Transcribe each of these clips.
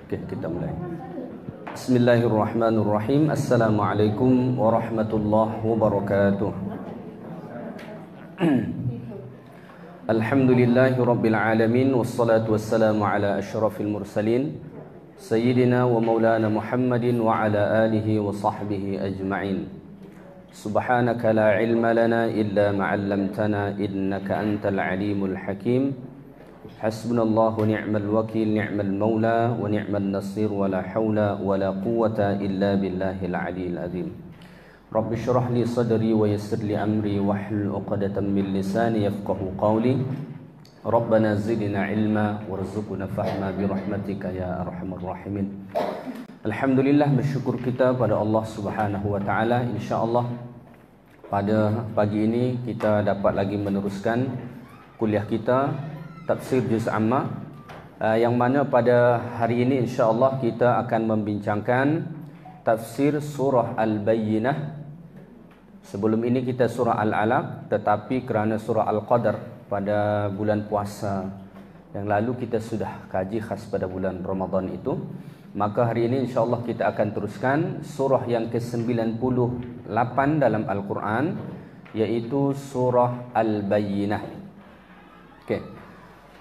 Okey, kita mulai. Bismillahirrahmanirrahim. Assalamualaikum warahmatullahi wabarakatuh. Alhamdulillahi rabbil alamin, wassalatu wassalamu ala asyrafil mursalin sayyidina wa maulana Muhammadin wa ala alihi wa sahbihi ajma'in. Subhanaka la ilma lana illa ma 'allamtana innaka antal alimul hakim. Hasbunallahu ni'mal wakil, ni'mal maula wa ni'mal nasir, wa la hawla wa la quwwata illa billahil aliyil azim. Rabbi syrah li sadri wa yassir li amri wahlul 'uqdatam min lisani yafqahu qawli. Rabbana zidna ilma warzuqna fahma bi rahmatika ya arhamar rahimin. Alhamdulillah, bersyukur kita pada Allah Subhanahu wa taala. Insyaallah pada pagi ini kita dapat lagi meneruskan kuliah kita Tafsir Juz Amma, yang mana pada hari ini insya-Allah kita akan membincangkan tafsir surah Al-Bayyinah. Sebelum ini kita surah Al-Alaq, tetapi kerana surah Al-Qadar pada bulan puasa yang lalu kita sudah kaji khas pada bulan Ramadan itu, maka hari ini insya-Allah kita akan teruskan surah yang ke-98 dalam Al-Quran, yaitu surah Al-Bayyinah. Okey.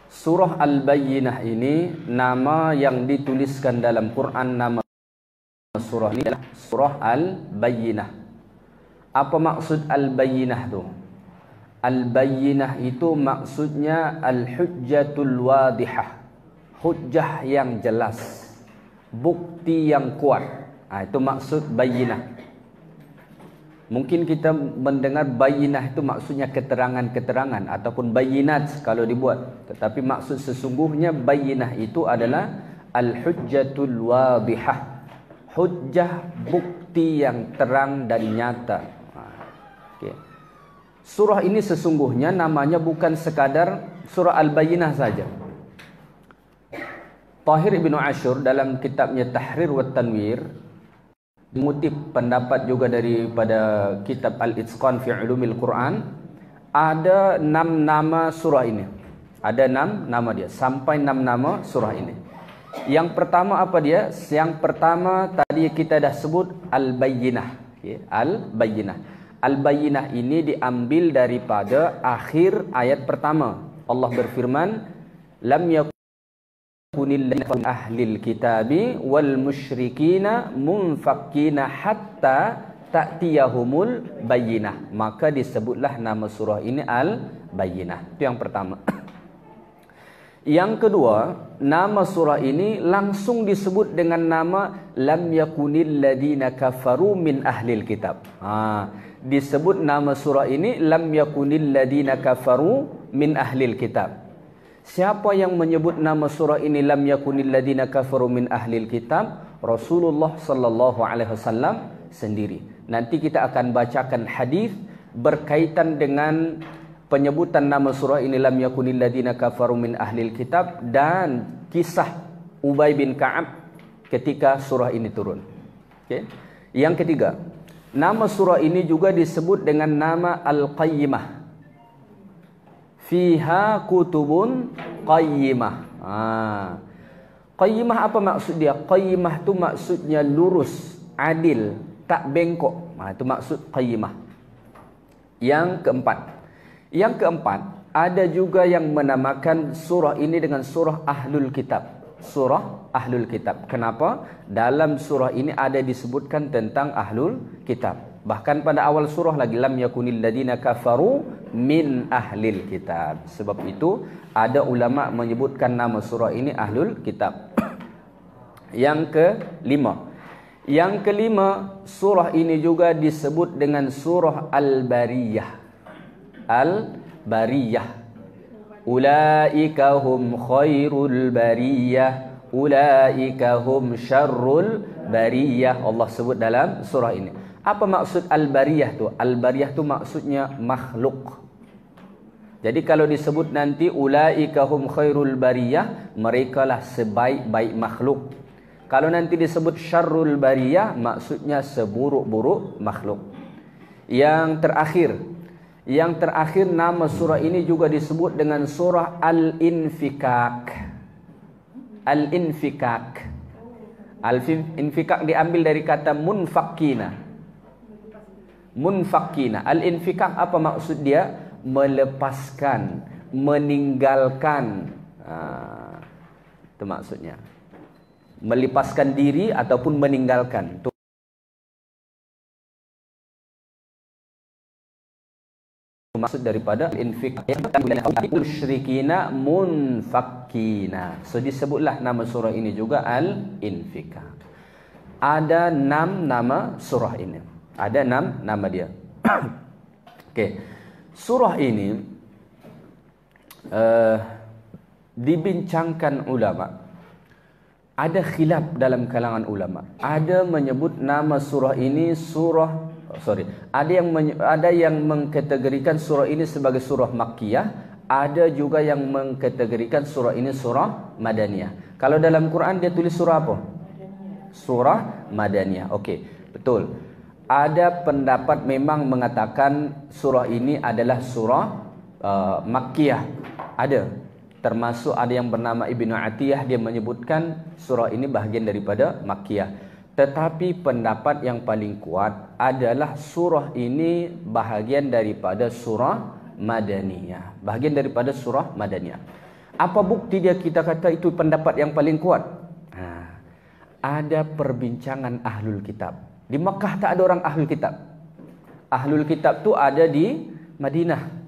Surah Al-Bayyinah ini nama yang dituliskan dalam Quran, nama surah ini adalah surah Al-Bayyinah. Apa maksud Al-Bayyinah tu? Al-Bayyinah itu maksudnya Al-Hujjatul Wadihah, hujjah yang jelas, bukti yang kuat. Itu maksud Bayyinah. Mungkin kita mendengar bayinah itu maksudnya keterangan-keterangan ataupun bayinat kalau dibuat. Tetapi maksud sesungguhnya bayinah itu adalah al-hujjatul wadihah, hujjah, bukti yang terang dan nyata. Okay. Surah ini sesungguhnya namanya bukan sekadar surah Al-Bayyinah saja. Tahir Ibn Ashur dalam kitabnya Tahrir wa Tanwir mengutip pendapat juga daripada kitab Al-Itqan fi Ulumil Quran, ada 6 nama surah ini. Ada 6 nama dia, sampai 6 nama surah ini. Yang pertama apa dia? Yang pertama tadi kita dah sebut Al-Bayyinah. Okay. Al-Bayyinah. Al-Bayyinah ini diambil daripada akhir ayat pertama. Allah berfirman, lam yakun ahlil kitabi wal musyrikina munfakkina hatta ta'tiyahumul bayyinah. Maka disebutlah nama surah ini Al-Bayyinah. Itu yang pertama. Yang kedua, nama surah ini langsung disebut dengan nama lam yakunil ladina kafaru min ahlil kitab. Disebut nama surah ini lam yakunil ladina kafaru min ahlil kitab. Siapa yang menyebut nama surah ini lam yakunil ladina kafaru min ahlil kitab? Rasulullah sallallahu alaihi wasallam sendiri. Nanti kita akan bacakan hadis berkaitan dengan penyebutan nama surah ini lam yakunil ladina kafaru min ahlil kitab dan kisah Ubay bin Ka'ab ketika surah ini turun. Okay. Yang ketiga, nama surah ini juga disebut dengan nama Al-Qayyimah. Fiha kutubun qayyimah. Qayyimah apa maksud dia? Qayyimah tu maksudnya lurus, adil, tak bengkok. Itu maksud qayyimah. Yang keempat, ada juga yang menamakan surah ini dengan surah Ahlul Kitab. Surah Ahlul Kitab. Kenapa? Dalam surah ini ada disebutkan tentang Ahlul Kitab. Bahkan pada awal surah lagi lam yakunil ladina kafaru min ahlil kitab. Sebab itu ada ulama menyebutkan nama surah ini Ahlul Kitab. Yang kelima, surah ini juga disebut dengan surah Al-Bariyah. Al-Bariyah. Ulaika hum khairul bariyah, ulaika hum syarrul bariyah. Allah sebut dalam surah ini. Apa maksud Al-Bariyah tu? Al-Bariyah tu maksudnya makhluk. Jadi kalau disebut nanti ulaika hum khairul bariyah, merekalah sebaik-baik makhluk. Kalau nanti disebut syarrul bariyah, maksudnya seburuk-buruk makhluk. Yang terakhir nama surah ini juga disebut dengan surah Al-Infikak. Al-Infikak. Al-infakak diambil dari kata munfakina. Munfakina. Al-infakak apa maksud dia? Melepaskan, meninggalkan. Itu maksudnya. Melepaskan diri ataupun meninggalkan. Itu maksud daripada infak. Musyrikina munfakina. So disebutlah nama surah ini juga Al-Infikak. Ada 6 nama surah ini. Ada 6 nama dia. Okey. Surah ini dibincangkan ulama. Ada khilaf dalam kalangan ulama. Ada menyebut nama surah ini ada yang mengkategorikan surah ini sebagai surah Makkiyah, ada juga yang mengkategorikan surah ini surah Madaniyah. Kalau dalam Quran dia tulis surah apa? Surah Madaniyah. Okey, betul. Ada pendapat memang mengatakan surah ini adalah surah Makkiyah. Ada. Termasuk ada yang bernama Ibnu Atiyah, dia menyebutkan surah ini bahagian daripada Makkiyah. Tetapi pendapat yang paling kuat adalah surah ini bahagian daripada surah Madaniyah. Bahagian daripada surah Madaniyah. Apa bukti dia kita kata itu pendapat yang paling kuat? Ada perbincangan ahlul kitab. Di Makkah tak ada orang ahlul kitab. Ahlul kitab tu ada di Madinah.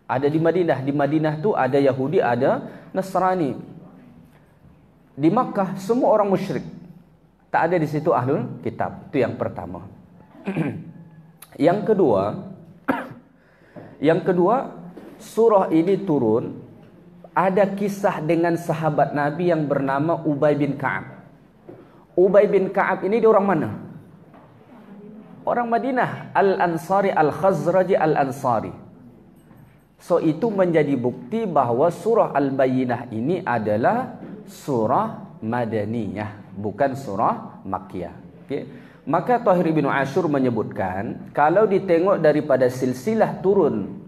Ada di Madinah. Di Madinah tu ada Yahudi, ada Nasrani. Di Makkah semua orang musyrik. Tak ada di situ ahlul kitab. Itu yang pertama. Yang kedua, surah ini turun ada kisah dengan sahabat Nabi yang bernama Ubay bin Ka'ab. Ubay bin Ka'ab ini dia orang mana? Orang Madinah, Al-Ansari, Al-Khazraji, Al-Ansari. So itu menjadi bukti bahawa surah Al-Bayyinah ini adalah surah Madaniyah, bukan surah Makkiyah. Okay. Maka Tahir bin Ashur menyebutkan, kalau ditengok daripada silsilah turun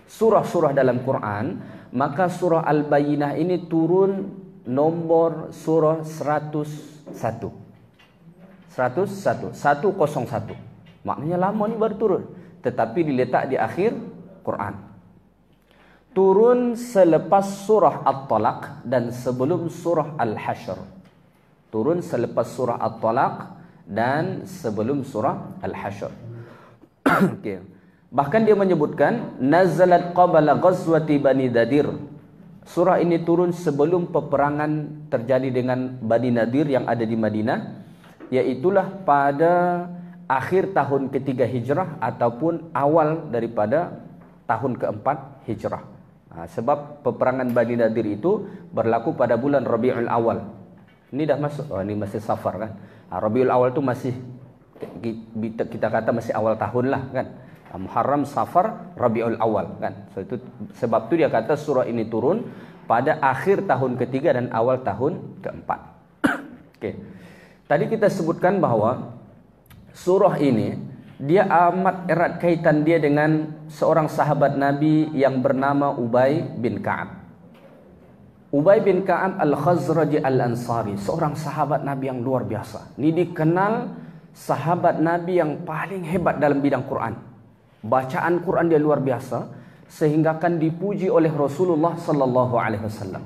surah-surah dalam Quran, maka surah Al-Bayyinah ini turun nombor surah 101. 101. Maknanya lama ni baru turun, tetapi diletak di akhir Quran. Turun selepas surah At-Talaq dan sebelum surah Al-Hashr. Turun selepas surah At-Talaq dan sebelum surah Al-Hashr. Okay. Bahkan dia menyebutkan nazalat qabla ghazwati Bani Nadir. Surah ini turun sebelum peperangan terjadi dengan Bani Nadir yang ada di Madinah, iaitulah pada akhir tahun ketiga Hijrah ataupun awal daripada tahun keempat Hijrah. Sebab peperangan Bani Nadir itu berlaku pada bulan Rabiul Awal. Ini dah masuk, ini masih Safar kan. Rabiul Awal tu masih kita kata masih awal tahun lah kan. Muharram, Safar, Rabiul Awal kan. So itu sebab tu dia kata surah ini turun pada akhir tahun ketiga dan awal tahun keempat. Okey. Tadi kita sebutkan bahawa surah ini dia amat erat kaitan dia dengan seorang sahabat Nabi yang bernama Ubay bin Ka'ab. Ubay bin Ka'ab Al-Khazraji Al-Ansari, seorang sahabat Nabi yang luar biasa. Ini dikenal sahabat Nabi yang paling hebat dalam bidang Quran. Bacaan Quran dia luar biasa sehingga kan dipuji oleh Rasulullah sallallahu alaihi wasallam.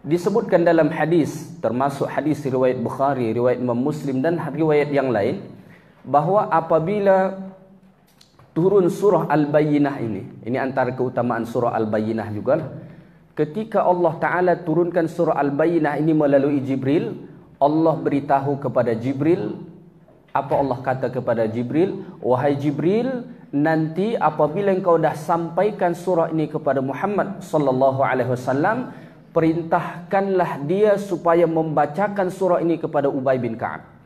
Disebutkan dalam hadis, termasuk hadis riwayat Bukhari, riwayat Imam Muslim dan riwayat yang lain, bahawa apabila turun surah Al-Bayyinah ini antara keutamaan surah Al-Bayyinah juga, ketika Allah Ta'ala turunkan surah Al-Bayyinah ini melalui Jibril, Allah beritahu kepada Jibril, apa Allah kata kepada Jibril? Wahai Jibril, nanti apabila engkau dah sampaikan surah ini kepada Muhammad sallallahu alaihi wasallam, perintahkanlah dia supaya membacakan surah ini kepada Ubay bin Ka'ab.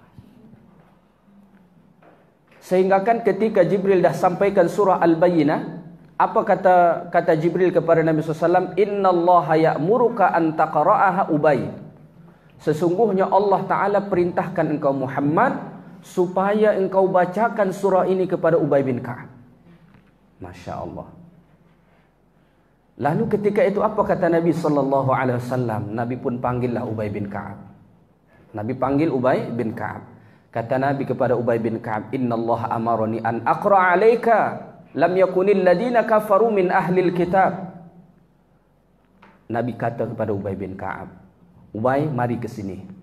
Sehingga kan ketika Jibril dah sampaikan surah Al-Bayyinah, apa kata Jibril kepada Nabi SAW? Innallaha ya'muruka an taqra'aha Ubay. Sesungguhnya Allah Ta'ala perintahkan engkau Muhammad supaya engkau bacakan surah ini kepada Ubay bin Ka'ab. Masya Allah. Lalu ketika itu apa kata Nabi SAW? Nabi pun panggillah Ubay bin Ka'ab. Nabi panggil Ubay bin Ka'ab. Kata Nabi kepada Ubay bin Ka'ab, "Innallaha amarani an aqra 'alaika lam yakunil ladina kafaru min ahlil kitab." Nabi kata kepada Ubay bin Ka'ab, "Ubay, mari ke sini.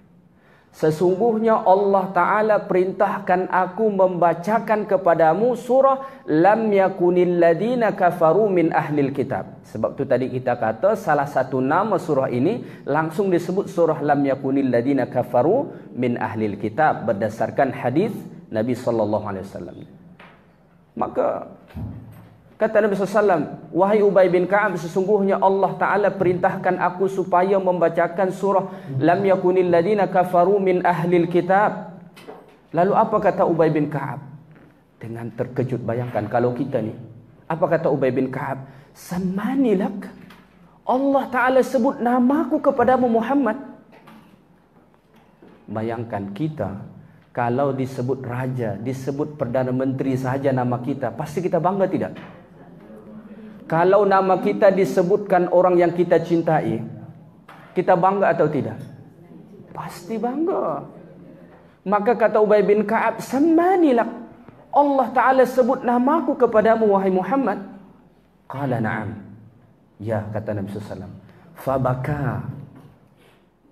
Sesungguhnya Allah Ta'ala perintahkan aku membacakan kepadamu surah Lam yakunil ladina kafaru min ahlil kitab." Sebab tu tadi kita kata salah satu nama surah ini langsung disebut surah Lam yakunil ladina kafaru min ahlil kitab berdasarkan hadis Nabi SAW. Maka kata Nabi SAW, "Wahai Ubay bin Ka'ab, sesungguhnya Allah Ta'ala perintahkan aku supaya membacakan surah Lam yakunil ladina kafaru min ahlil kitab." Lalu apa kata Ubay bin Ka'ab? Dengan terkejut, bayangkan kalau kita ni. Apa kata Ubay bin Ka'ab? "Samanilak, Allah Ta'ala sebut namaku kepadamu Muhammad." Bayangkan kita, kalau disebut raja, disebut Perdana Menteri sahaja nama kita, pasti kita bangga tidak? Kalau nama kita disebutkan orang yang kita cintai, kita bangga atau tidak? Pasti bangga. Maka kata Ubay bin Ka'ab, "Samanilak, Allah Ta'ala sebut namaku kepadamu wahai Muhammad." Qala na'am. Ya, kata Nabi SAW. Fabaka.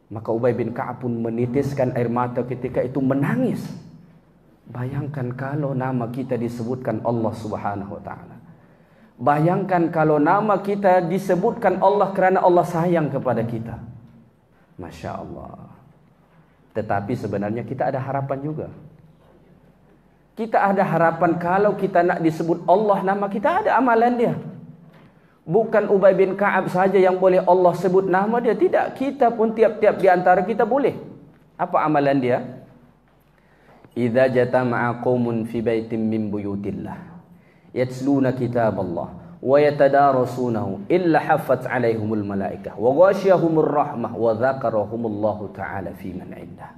Maka Ubay bin Ka'ab pun menitiskan air mata ketika itu, menangis. Bayangkan kalau nama kita disebutkan Allah Subhanahu wa Ta'ala. Bayangkan kalau nama kita disebutkan Allah kerana Allah sayang kepada kita. Masya Allah. Tetapi sebenarnya kita ada harapan juga. Kita ada harapan kalau kita nak disebut Allah, nama kita ada amalan dia. Bukan Ubay bin Ka'ab saja yang boleh Allah sebut nama dia. Tidak, kita pun tiap-tiap di antara kita boleh. Apa amalan dia? Idza jatama'a qaumun fi baitin min buyutillah yatluna kitab Allah wa yatadarasunahu illa haffat alaihimul malaikah wa ghashiyahumur rahmah wa dzakarahumullahu ta'ala fi man 'indah.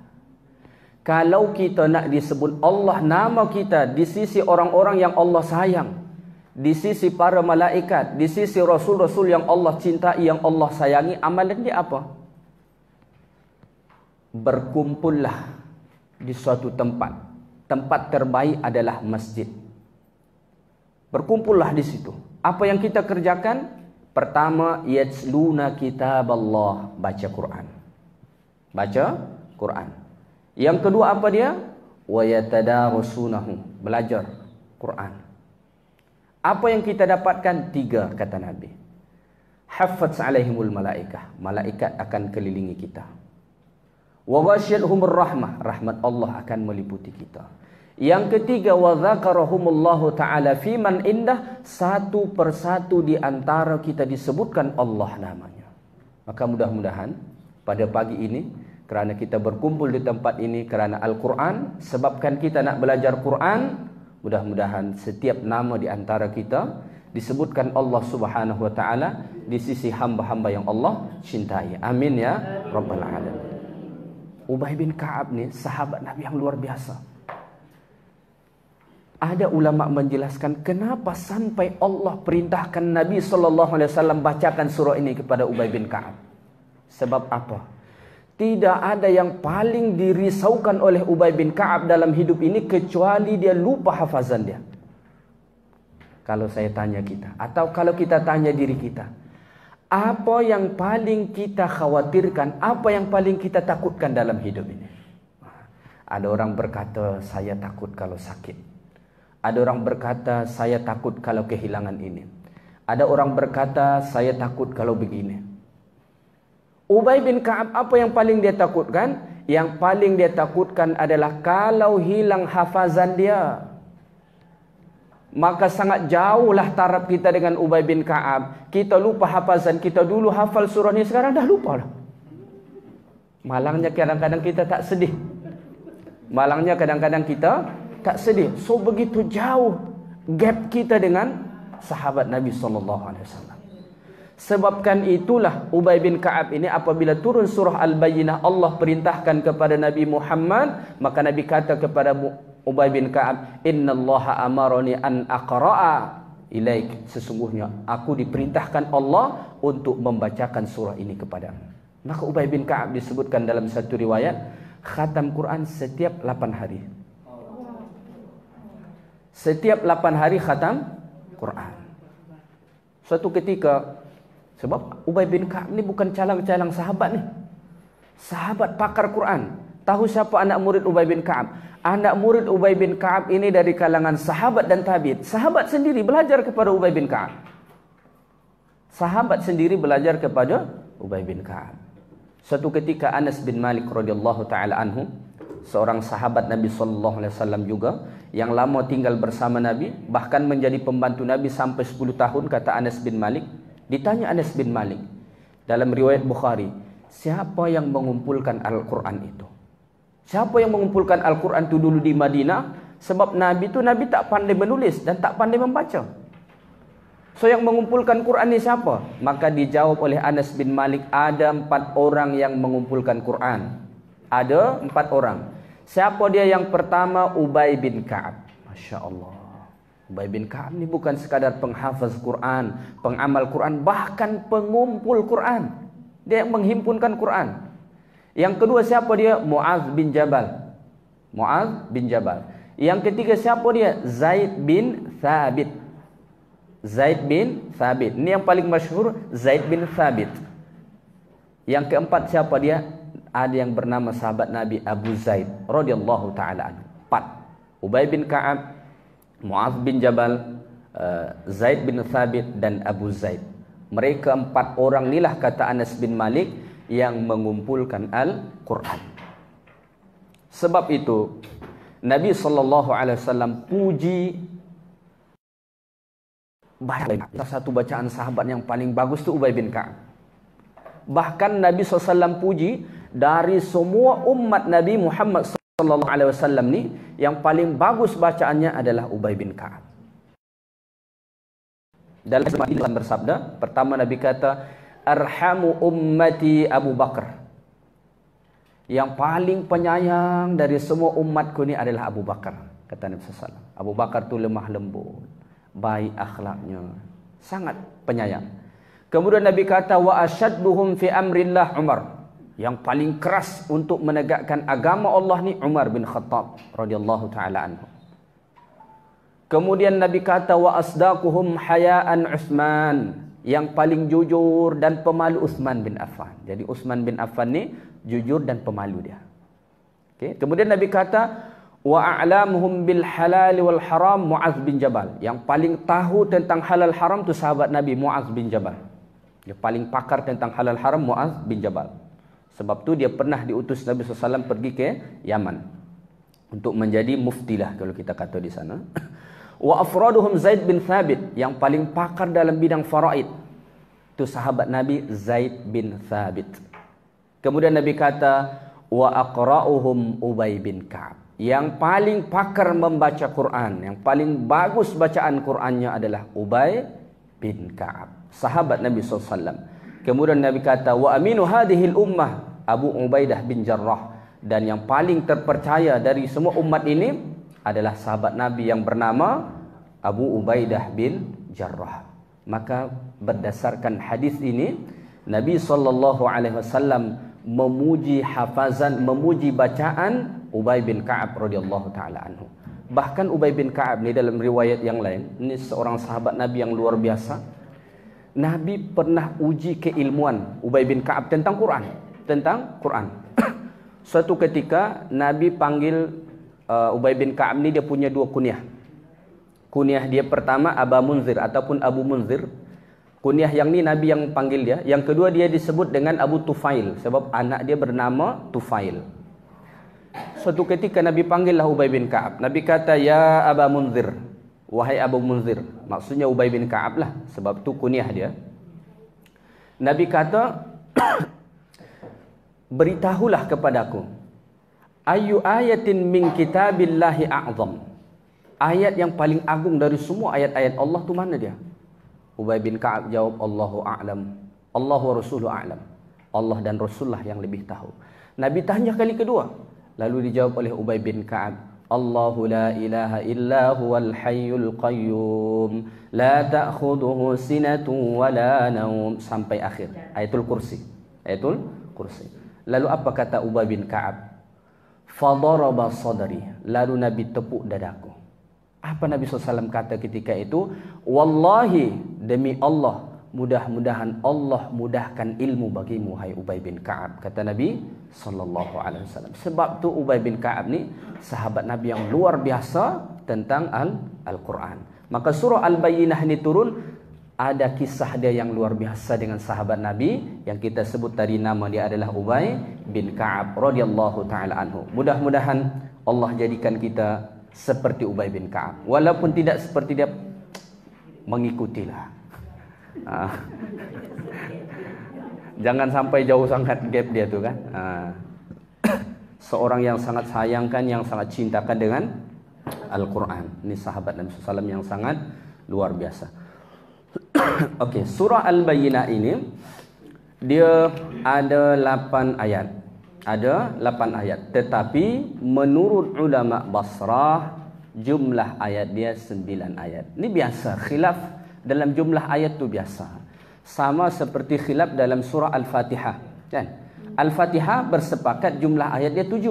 Kalau kita nak disebut Allah, nama kita di sisi orang-orang yang Allah sayang, di sisi para malaikat, di sisi rasul-rasul yang Allah cintai, yang Allah sayangi, amalan dia apa? Berkumpullah di suatu tempat. Tempat terbaik adalah masjid. Berkumpullah di situ. Apa yang kita kerjakan? Pertama, yatsluna kitab Allah, baca Quran. Baca Quran. Yang kedua apa dia? Wa yatadarasunahu, belajar Quran. Apa yang kita dapatkan? 3, kata Nabi. Haffat alaihimul malaikah, malaikat akan kelilingi kita. Wa ghasyiyatuhumur rahmah, rahmat Allah akan meliputi kita. Yang ketiga, wa dzakarahumullahu ta'ala fi man indah, satu persatu di antara kita disebutkan Allah namanya. Maka mudah-mudahan pada pagi ini, kerana kita berkumpul di tempat ini kerana Al-Quran, sebabkan kita nak belajar Quran, mudah-mudahan setiap nama di antara kita disebutkan Allah Subhanahu wa ta'ala di sisi hamba-hamba yang Allah cintai. Amin ya Rabbal Alamin. Ubay bin Ka'ab ni sahabat Nabi yang luar biasa. Ada ulama menjelaskan kenapa sampai Allah perintahkan Nabi SAW bacakan surah ini kepada Ubay bin Ka'ab. Sebab apa? Tidak ada yang paling dirisaukan oleh Ubay bin Ka'ab dalam hidup ini kecuali dia lupa hafazan dia. Kalau saya tanya kita, atau kalau kita tanya diri kita, apa yang paling kita khawatirkan, apa yang paling kita takutkan dalam hidup ini? Ada orang berkata, saya takut kalau sakit. Ada orang berkata, saya takut kalau kehilangan ini. Ada orang berkata, saya takut kalau begini. Ubay bin Ka'ab apa yang paling dia takutkan? Yang paling dia takutkan adalah kalau hilang hafazan dia. Maka sangat jauhlah taraf kita dengan Ubay bin Ka'ab. Kita lupa hafazan kita dulu, hafal surah ni, sekarang dah lupa lah. Malangnya kadang-kadang kita tak sedih. Malangnya kadang-kadang kita tak sedih. So begitu jauh gap kita dengan sahabat Nabi SAW. Sebabkan itulah Ubay bin Ka'ab ini apabila turun surah Al-Bayyinah, Allah perintahkan kepada Nabi Muhammad, maka Nabi kata kepada Ubay bin Ka'ab, "Innallaha amarani an aqra'a ilaik." Sesungguhnya aku diperintahkan Allah untuk membacakan surah ini kepadamu. Maka Ubay bin Ka'ab disebutkan dalam satu riwayat, khatam Quran setiap 8 hari. Setiap 8 hari khatam Quran. Suatu ketika, sebab Ubay bin Ka'ab ni bukan calang-calang sahabat ni. Sahabat pakar Quran. Tahu siapa anak murid Ubay bin Ka'ab? Anak murid Ubay bin Ka'ab ini dari kalangan sahabat dan tabi'in. Sahabat sendiri belajar kepada Ubay bin Ka'ab. Sahabat sendiri belajar kepada Ubay bin Ka'ab. Suatu ketika Anas bin Malik radhiyallahu taala anhu, seorang sahabat Nabi sallallahu alaihi wasallam juga yang lama tinggal bersama Nabi, bahkan menjadi pembantu Nabi sampai 10 tahun, kata Anas bin Malik. Ditanya Anas bin Malik dalam riwayat Bukhari, siapa yang mengumpulkan Al-Quran itu? Siapa yang mengumpulkan Al-Quran itu dulu di Madinah? Sebab Nabi tak pandai menulis dan tak pandai membaca. So yang mengumpulkan Quran ni siapa? Maka dijawab oleh Anas bin Malik, ada 4 orang yang mengumpulkan Quran. Ada 4 orang. Siapa dia? Yang pertama, Ubay bin Ka'ab. Masya Allah. Ubay bin Ka'ab ni bukan sekadar penghafaz Quran, pengamal Quran, bahkan pengumpul Quran. Dia yang menghimpunkan Quran. Yang kedua siapa dia? Mu'az bin Jabal. Mu'az bin Jabal. Yang ketiga siapa dia? Zaid bin Thabit. Zaid bin Thabit. Ini yang paling masyhur, Zaid bin Thabit. Yang keempat siapa dia? Ada yang bernama sahabat Nabi Abu Zaid radhiyallahu taala anhu. 4. Ubay bin Ka'ab, Mu'az bin Jabal, Zaid bin Thabit dan Abu Zaid. Mereka 4 orang inilah, kata Anas bin Malik, yang mengumpulkan Al-Quran. Sebab itu Nabi SAW puji salah satu bacaan sahabat yang paling bagus itu Ubay bin Ka'ab. Bahkan Nabi SAW puji dari semua umat Nabi Muhammad SAW ni, yang paling bagus bacaannya adalah Ubay bin Ka'ab. Dalam hadis bersabda, pertama Nabi kata, arhamu ummati Abu Bakar. Yang paling penyayang dari semua umatku ni adalah Abu Bakar, kata Nabi SAW. Abu Bakar tu lemah lembut, baik akhlaknya, sangat penyayang. Kemudian Nabi kata, wa asyadduhum fi amrillah Umar. Yang paling keras untuk menegakkan agama Allah ni Umar bin Khattab radhiyallahu taala anhu. Kemudian Nabi kata, wa asdaquhum hayaan Utsman. Yang paling jujur dan pemalu Utsman bin Affan. Jadi Utsman bin Affan ni jujur dan pemalu dia. Okay. Kemudian Nabi kata, wa a'lamuhum bil halal wal haram Mu'az bin Jabal. Yang paling tahu tentang halal haram tu sahabat Nabi Mu'az bin Jabal. Dia paling pakar tentang halal haram Mu'az bin Jabal. Sebab tu dia pernah diutus Nabi SAW pergi ke Yaman untuk menjadi muftilah kalau kita kata di sana. Wa afraduhum Zaid bin Thabit. Yang paling pakar dalam bidang faraid tu sahabat Nabi Zaid bin Thabit. Kemudian Nabi kata, wa aqra'uhum Ubay bin Ka'ab. Yang paling pakar membaca Quran, yang paling bagus bacaan Qurannya adalah Ubay bin Ka'ab, sahabat Nabi SAW. Kemudian Nabi kata, wa aminu hadhil ummah Abu Ubaidah bin Jarrah. Dan yang paling terpercaya dari semua umat ini adalah sahabat Nabi yang bernama Abu Ubaidah bin Jarrah. Maka berdasarkan hadis ini, Nabi SAW memuji hafazan, memuji bacaan Ubay bin Ka'ab radhiyallahu taala anhu. Bahkan Ubay bin Ka'ab ni dalam riwayat yang lain, ini seorang sahabat Nabi yang luar biasa. Nabi pernah uji keilmuan Ubay bin Ka'ab tentang Quran, Suatu ketika Nabi panggil Ubay bin Ka'ab ni, dia punya 2 kunyah. Kunyah dia pertama Aba Munzir ataupun Abu Munzir. Kunyah yang ni Nabi yang panggil dia. Yang kedua dia disebut dengan Abu Tufail sebab anak dia bernama Tufail. Suatu ketika Nabi panggillah Ubay bin Ka'ab. Nabi kata, ya Aba Munzir, wahai Abu Munzir. Maksudnya Ubay bin Ka'ab lah, sebab tu kunyah dia. Nabi kata, beritahulah kepadaku, ayu ayatin min kitabillahi a'zam. Ayat yang paling agung dari semua ayat-ayat Allah tu mana dia? Ubay bin Ka'ab jawab, Allahu a'lam. Allah wa rasuluhu a'lam. Allah dan Rasulullah yang lebih tahu. Nabi tanya kali kedua. Lalu dijawab oleh Ubay bin Ka'ab, Allahu la ilaha illa huwal hayyul qayyum la ta'khudhuhu sinatun wa la naum, sampai akhir Ayatul Kursi. Ayatul Kursi. Lalu apa kata Ubay bin Ka'ab? Fadaraba sadri, lalu Nabi tepuk dadaku. Apa Nabi SAW kata ketika itu? Wallahi, demi Allah, mudah-mudahan Allah mudahkan ilmu bagimu, hai Ubay bin Ka'ab, kata Nabi SAW. Sebab tu Ubay bin Ka'ab ni sahabat Nabi yang luar biasa tentang Al-Quran. Maka surah Al-Bayyinah ni turun, ada kisah dia yang luar biasa dengan sahabat Nabi yang kita sebut tadi, nama dia adalah Ubay bin Ka'ab radhiyallahu taala anhu. Mudah-mudahan Allah jadikan kita seperti Ubay bin Ka'ab, walaupun tidak seperti dia, mengikutilah. Jangan sampai jauh sangat gap dia tu kan. Seorang yang sangat sayangkan, yang sangat cintakan dengan Al-Quran. Ini sahabat Nabi SAW yang sangat luar biasa. Okey, surah Al-Bayyinah ini dia ada 8 ayat. Ada 8 ayat, tetapi menurut ulama Basrah jumlah ayat dia 9 ayat. Ini biasa, khilaf dalam jumlah ayat tu biasa. Sama seperti khilaf dalam surah Al-Fatihah, kan? Al-Fatihah bersepakat jumlah ayat dia 7.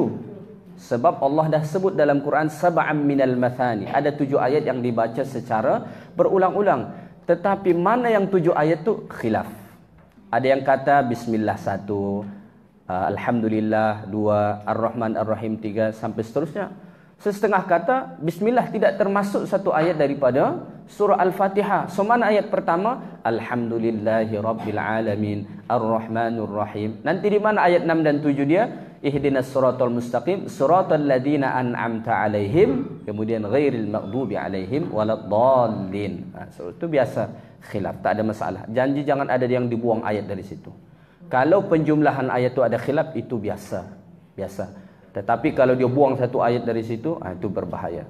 Sebab Allah dah sebut dalam Quran sab'am minal mathani. Ada 7 ayat yang dibaca secara berulang-ulang. Tetapi mana yang 7 ayat tu khilaf. Ada yang kata Bismillah 1, Alhamdulillah 2, Ar-Rahman Ar-Rahim 3, sampai seterusnya. Setengah kata Bismillah tidak termasuk satu ayat daripada surah Al-Fatihah. So mana ayat pertama? Alhamdulillahi Rabbil Alamin Ar-Rahmanur Rahim. Nanti di mana ayat 6 dan 7 dia? Ihdinas siratal mustaqim siratal ladzina an'amta alaihim, kemudian ghairil maghdubi alaihim waladdallin. So itu biasa khilaf, tak ada masalah. Janji jangan ada yang dibuang ayat dari situ. Kalau penjumlahan ayat itu ada khilaf, itu biasa. Tetapi kalau dia buang satu ayat dari situ, itu berbahaya.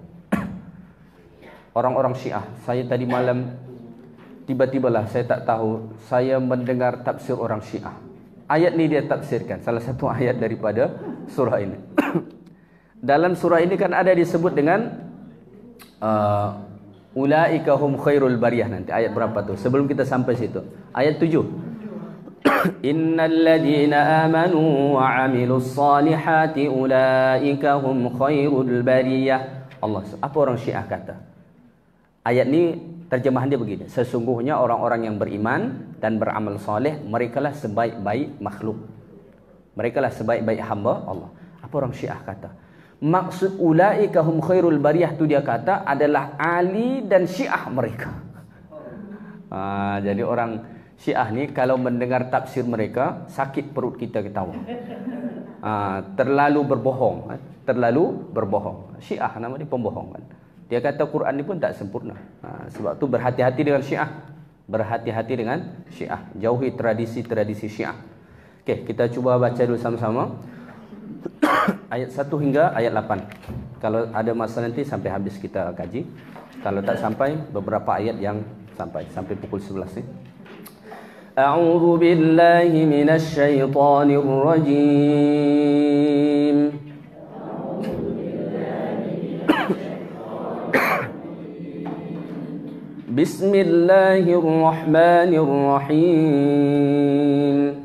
Orang-orang Syiah, saya tadi malam tiba-tibalah saya tak tahu, saya mendengar tafsir orang Syiah. Ayat ni dia tafsirkan, salah satu ayat daripada surah ini. Dalam surah ini kan ada disebut dengan ulaika hum khairul bariyah. Nanti ayat berapa tu? Sebelum kita sampai situ, ayat 7. Innal ladzina amanu wa 'amilus salihati ulaika hum khairul bariyah. Allah, apa orang Syiah kata? Ayat ni terjemahan dia begini: sesungguhnya orang-orang yang beriman dan beramal soleh, merekalah sebaik-baik makhluk. Merekalah sebaik-baik hamba Allah. Apa orang Syiah kata? Maksud ulaika hum khairul bariyah tu dia kata adalah Ali dan Syiah mereka. Jadi orang Syiah ni kalau mendengar tafsir mereka, sakit perut kita ketawa. Terlalu berbohong. Syiah nama dia pembohong kan. Dia kata Quran ni pun tak sempurna. Sebab tu berhati-hati dengan Syiah. Berhati-hati dengan Syiah. Jauhi tradisi-tradisi Syiah. Okey, kita cuba baca dulu sama-sama. Ayat 1 hingga ayat 8. Kalau ada masa nanti sampai habis kita kaji. Kalau tak sampai, beberapa ayat yang sampai pukul 11 ni. A'udzu billahi minasy syaithanir rajim. Bismillahirrahmanirrahim.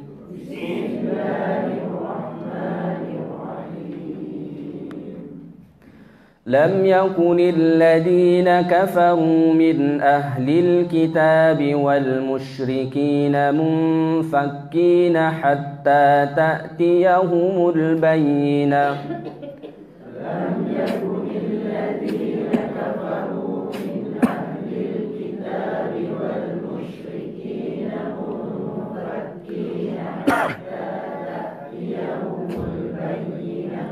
لم يكن الذين كفروا من أهل الكتاب والمشركين منفكين حتى تأتيهم البينة. لم يكن الذين كفروا من أهل الكتاب والمشركين منفكين حتى تأتيهم البينة.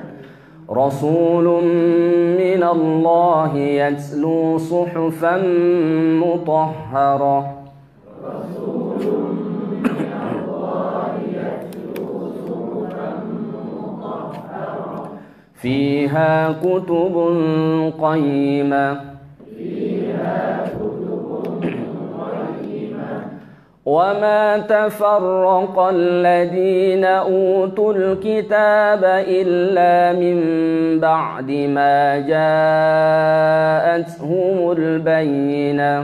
رسول من الله يتلو صحفا مطهرة. رسول من الله يتلو صحفا مطهرة فيها كتب قيمة. وما تفرق الذين أوتوا الكتاب إلا من بعد ما جاءتهم البينة.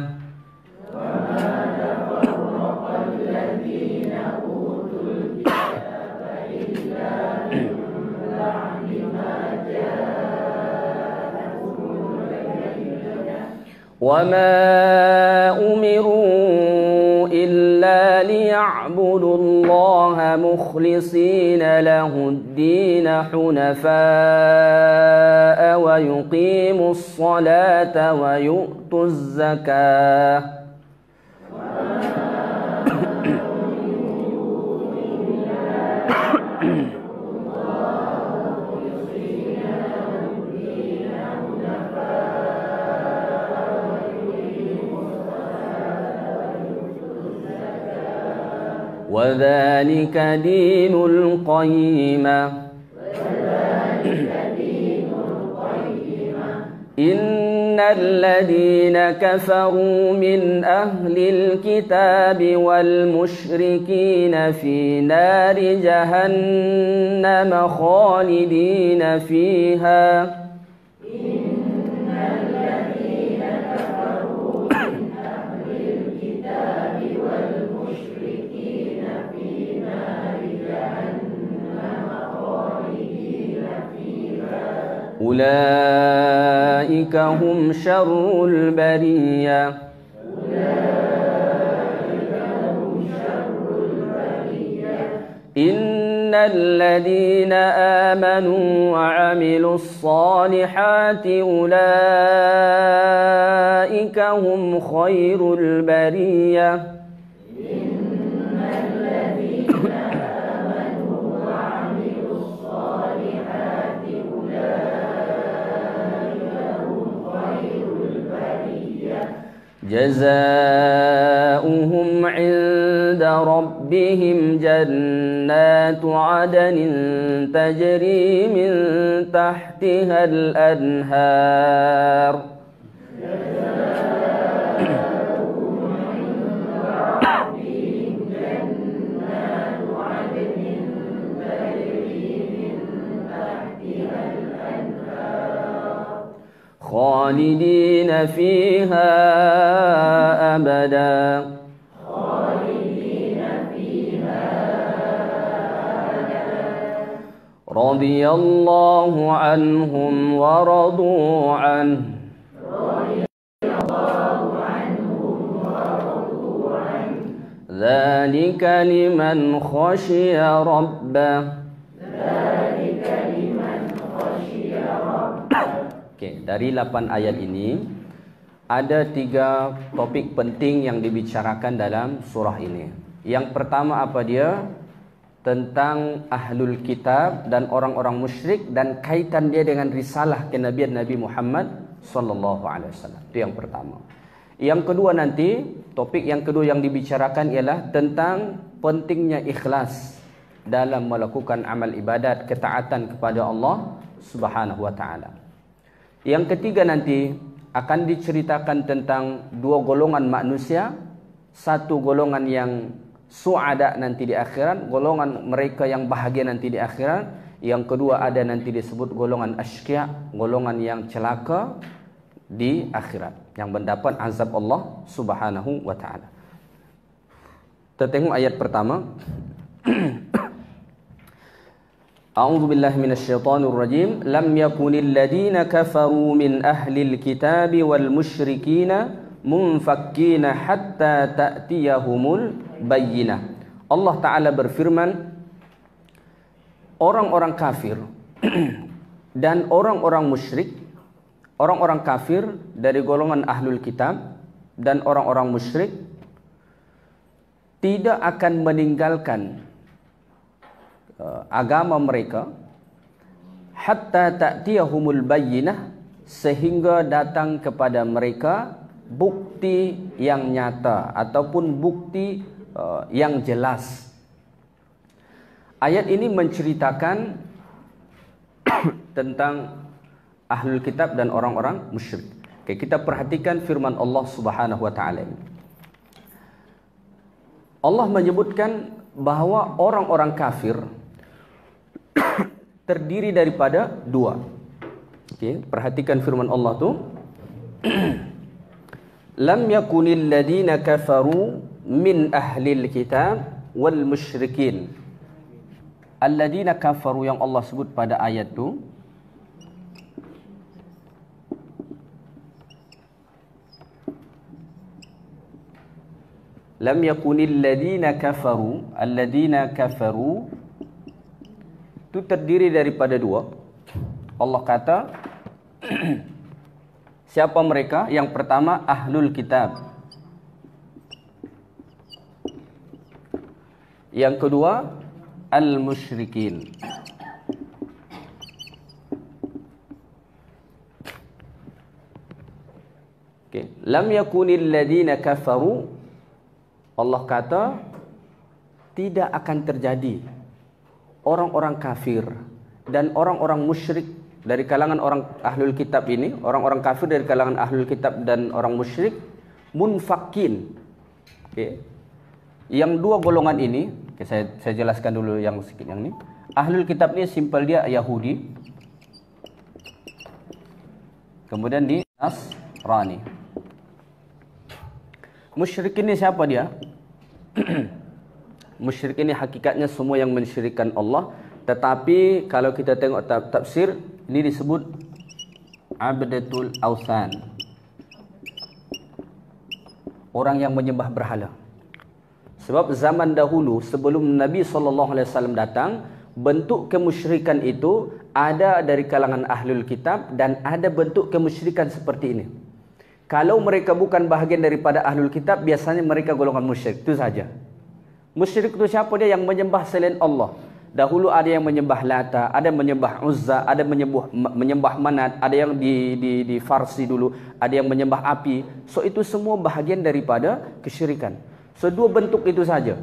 وما تفرق الذين أوتوا الكتاب إلا من بعد ما وما أمروا إلا ليعبدوا الله مخلصين له الدين حنفاء ويقيموا الصلاة ويؤتوا الزكاة وذلك دين القيمة إن الذين كفروا من أهل الكتاب والمشركين في نار جهنم خالدين فيها أولئك هم شر البرية إن الذين آمنوا وعملوا الصالحات أولئك هم خير البرية جزاؤهم عند ربهم جنات عدن تجري من تحتها الأنهار خالدين فيها أبدا رضي الله عنهم ورضوا عنه ذلك لمن خشي ربه Dari 8 ayat ini ada 3 topik penting yang dibicarakan dalam surah ini. Yang pertama apa dia? Tentang ahlul kitab dan orang-orang musyrik dan kaitan dia dengan risalah kenabian Nabi Muhammad sallallahu alaihi wasallam. Itu yang pertama. Yang kedua nanti, topik yang kedua yang dibicarakan ialah tentang pentingnya ikhlas dalam melakukan amal ibadat ketaatan kepada Allah Subhanahu wa taala. Yang ketiga nanti akan diceritakan tentang 2 golongan manusia. Satu golongan yang su'ada nanti di akhirat, golongan mereka yang bahagia nanti di akhirat. Yang kedua ada nanti disebut golongan asyqiya, golongan yang celaka di akhirat, yang mendapat azab Allah Subhanahu wa taala. Kita tengok ayat pertama. A'udzu billahi minasyaitonir rajim. Lam yakunil ladina kafaru min ahlil kitabi wal musyrikina munfakkina hatta ta'tiyahumul bayyinah. Allah Ta'ala berfirman, orang-orang kafir dan orang-orang musyrik, orang-orang kafir dari golongan ahlul kitab dan orang-orang musyrik tidak akan meninggalkan agama mereka hatta ta'tiyahumul bayyinah, sehingga datang kepada mereka bukti yang nyata ataupun bukti yang jelas. Ayat ini menceritakan tentang ahlul kitab dan orang-orang musyrik. Oke, kita perhatikan firman Allah Subhanahu wa taala ini. Allah menyebutkan bahawa orang-orang kafir terdiri daripada 2. Okey, perhatikan firman Allah tu. Lam yakunil ladina kafaru min ahlil kitab wal musyrikin. Alladina kafaru yang Allah sebut pada ayat tu lam yakunil ladina kafaru, alladina kafaru itu terdiri daripada dua. Allah kata siapa mereka? Yang pertama ahlul kitab, yang kedua al-musyrikin. Okay. Lam yakunil ladina kafaru, Allah kata tidak akan terjadi orang-orang kafir dan orang-orang musyrik dari kalangan orang ahlul kitab ini, orang-orang kafir dari kalangan ahlul kitab dan orang musyrik, munfakin. Okay. Yang dua golongan ini, okay, saya jelaskan dulu yang sedikit yang ini. Ahlul kitab ini simpel dia Yahudi, kemudian di Nasrani. Musyrik ini siapa dia? Musyrik ini hakikatnya semua yang mensyirikkan Allah. Tetapi kalau kita tengok tafsir, ini disebut abdatul awthan, orang yang menyembah berhala. Sebab zaman dahulu sebelum Nabi SAW datang, bentuk kemusyrikan itu ada dari kalangan ahlul kitab dan ada bentuk kemusyrikan seperti ini. Kalau mereka bukan bahagian daripada ahlul kitab, biasanya mereka golongan musyrik. Itu saja. Musyrik itu siapa? Dia yang menyembah selain Allah. Dahulu ada yang menyembah Lata, ada yang menyembah Uzza, ada menyembah Manat, ada yang di Farsi dulu, ada yang menyembah api. So itu semua bahagian daripada kesyirikan. So dua bentuk itu saja.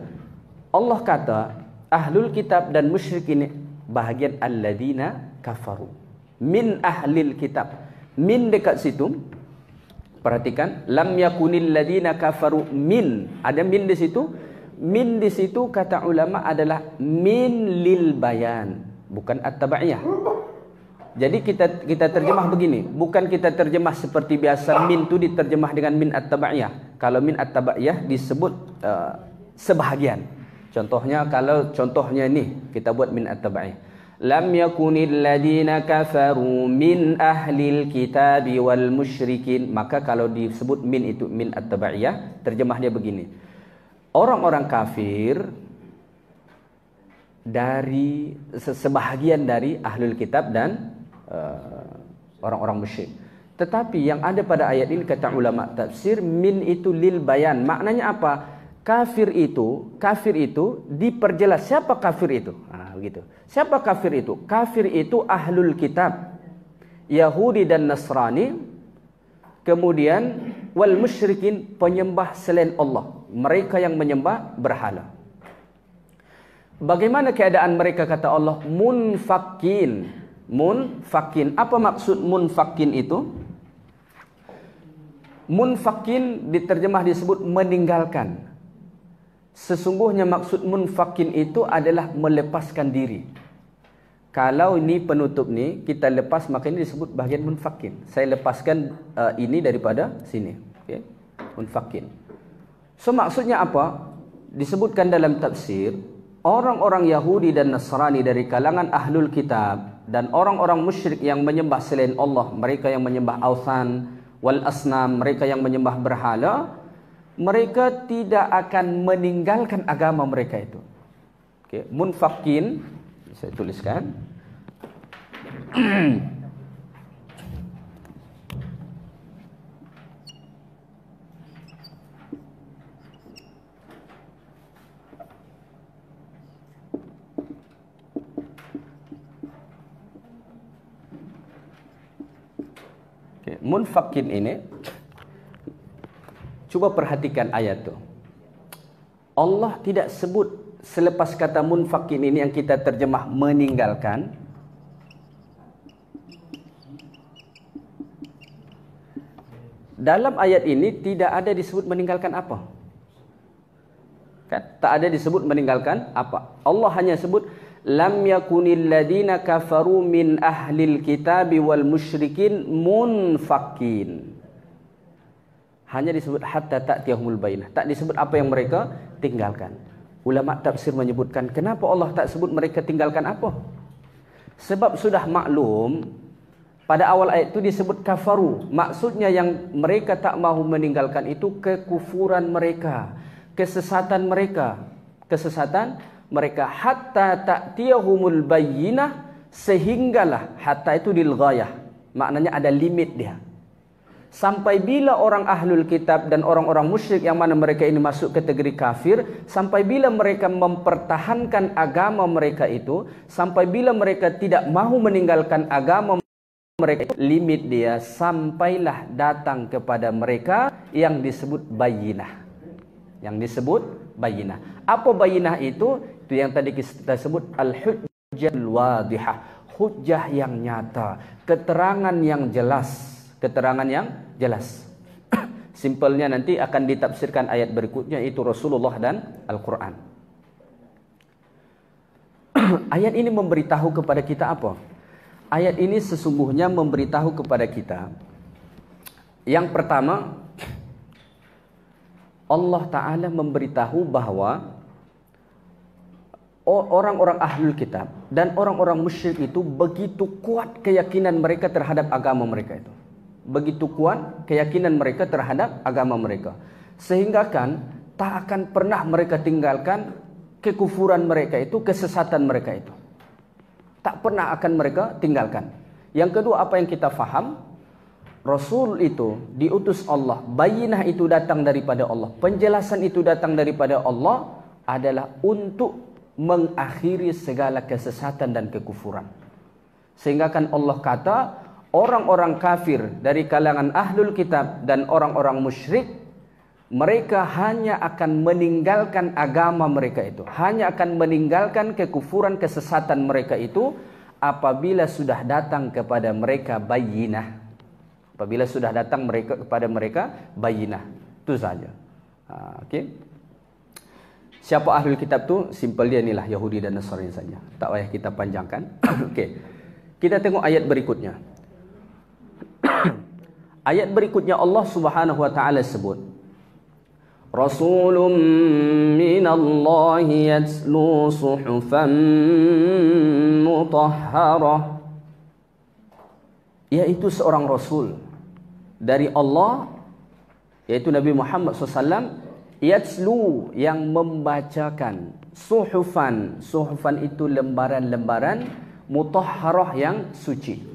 Allah kata ahlul kitab dan musyrik ini bahagian alladina kafaru. Min ahlil kitab. Min dekat situ. Perhatikan, lam yakunil ladina kafaru min. Ada min di situ. Min di situ kata ulama adalah min lil bayan, bukan at-tabaiyah. Jadi kita terjemah begini, bukan kita terjemah seperti biasa min tu diterjemah dengan min at-tabaiyah. Kalau min at-tabaiyah disebut sebahagian. Contohnya ini kita buat min at-tabaiyah. Lam yakunil ladina kafaru min ahlil kitabi wal musyrikin. Maka kalau disebut min itu min at-tabaiyah, terjemahnya begini. Orang-orang kafir dari sebahagian dari ahlul kitab dan orang-orang musyrik. Tetapi yang ada pada ayat ini kata ulama tafsir, min itu lil bayan. Maknanya apa? Kafir itu diperjelas. Siapa kafir itu? Begitu. Siapa kafir itu? Kafir itu ahlul kitab, Yahudi dan Nasrani. Kemudian wal musyrikin, penyembah selain Allah, mereka yang menyembah berhala. Bagaimana keadaan mereka kata Allah? Munfakin. Munfakin. Apa maksud munfakin itu? Munfakin diterjemah disebut meninggalkan. Sesungguhnya maksud munfakin itu adalah melepaskan diri. Kalau ini penutup ni kita lepas, maka ini disebut bahagian munfakin. Saya lepaskan ini daripada sini. Okay? Munfakin. So maksudnya apa? Disebutkan dalam tafsir, orang-orang Yahudi dan Nasrani dari kalangan ahlul kitab dan orang-orang musyrik yang menyembah selain Allah, mereka yang menyembah awthan wal asnam, mereka yang menyembah berhala, mereka tidak akan meninggalkan agama mereka itu. Okay. Munfakin, saya tuliskan. Okay. Munfakin ini, cuba perhatikan ayat tu. Allah tidak sebut selepas kata munfakin ini yang kita terjemah meninggalkan. Dalam ayat ini tidak ada disebut meninggalkan apa. Kan? Tak ada disebut meninggalkan apa. Allah hanya sebut lam yakunil ladina kafaru min ahlil kitabi wal musyrikin munfakin. Hanya disebut hatta ta'tiyahumul bayyinah. Tak disebut apa yang mereka tinggalkan. Ulama tafsir menyebutkan, kenapa Allah tak sebut mereka tinggalkan apa? Sebab sudah maklum pada awal ayat itu disebut kafaru. Maksudnya yang mereka tak mahu meninggalkan itu kekufuran mereka, kesesatan mereka. Kesesatan mereka hatta ta'tiyahumul bayyinah, sehinggalah, hatta itu lil ghayah. Maknanya ada limit dia. Sampai bila orang ahlul kitab dan orang-orang musyrik yang mana mereka ini masuk kategori kafir, sampai bila mereka mempertahankan agama mereka itu, sampai bila mereka tidak mahu meninggalkan agama mereka, limit dia sampailah datang kepada mereka yang disebut bayyinah. Yang disebut bayyinah. Apa bayyinah itu? Itu yang tadi kita sebut al-hujjatul wadihah, hujjah yang nyata, keterangan yang jelas. Keterangan yang jelas. Simpelnya nanti akan ditafsirkan ayat berikutnya, itu Rasulullah dan Al-Quran. Ayat ini memberitahu kepada kita apa? Ayat ini sesungguhnya memberitahu kepada kita, yang pertama, Allah Ta'ala memberitahu bahwa orang-orang ahlul kitab dan orang-orang musyrik itu begitu kuat keyakinan mereka terhadap agama mereka itu. Begitu kuat keyakinan mereka terhadap agama mereka, sehingga kan tak akan pernah mereka tinggalkan kekufuran mereka itu, kesesatan mereka itu. Tak pernah akan mereka tinggalkan. Yang kedua, apa yang kita faham, Rasul itu diutus Allah, bayyinah itu datang daripada Allah, penjelasan itu datang daripada Allah, adalah untuk mengakhiri segala kesesatan dan kekufuran. Sehingga kan Allah kata, orang-orang kafir dari kalangan ahlul kitab dan orang-orang musyrik, mereka hanya akan meninggalkan agama mereka itu, hanya akan meninggalkan kekufuran, kesesatan mereka itu apabila sudah datang kepada mereka bayyinah. Apabila sudah datang mereka kepada mereka bayyinah. Itu saja. Okey. Siapa ahlul kitab tu? Simple dia inilah, Yahudi dan Nasrani saja. Tak payah kita panjangkan. Okey. Kita tengok ayat berikutnya. Ayat berikutnya Allah Subhanahu wa taala sebut, Rasulun minallahi yatlu suhufan mutahharah, yaitu seorang rasul dari Allah, yaitu Nabi Muhammad SAW, yatlu, yang membacakan, suhufan, suhufan itu lembaran-lembaran, mutahharah yang suci.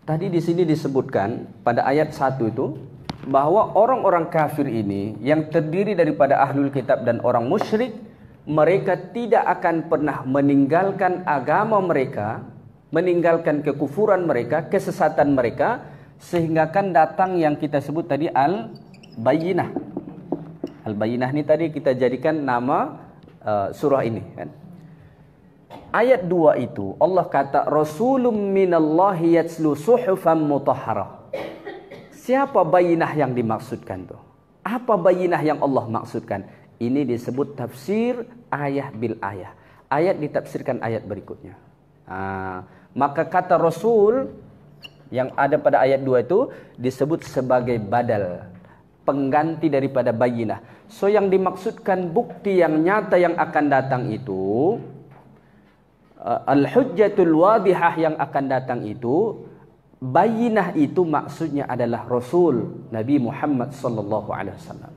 Tadi di sini disebutkan pada ayat 1 itu bahwa orang-orang kafir ini yang terdiri daripada ahlul kitab dan orang musyrik, mereka tidak akan pernah meninggalkan agama mereka, meninggalkan kekufuran mereka, kesesatan mereka, sehingga kan datang yang kita sebut tadi al-bayyinah. Al-bayyinah ini tadi kita jadikan nama surah ini kan. Ayat 2 itu Allah kata Rasulun minallahi yatlu suhufan mutahharah. Siapa bayyinah yang dimaksudkan tu? Apa bayyinah yang Allah maksudkan? Ini disebut tafsir ayah bil ayah. Ayat ditafsirkan ayat berikutnya. Maka kata Rasul yang ada pada ayat 2 itu disebut sebagai badal, pengganti daripada bayyinah. So yang dimaksudkan bukti yang nyata yang akan datang itu, al-hujjatul wadihah yang akan datang itu, bayyinah itu maksudnya adalah Rasul Nabi Muhammad sallallahu alaihi wasallam.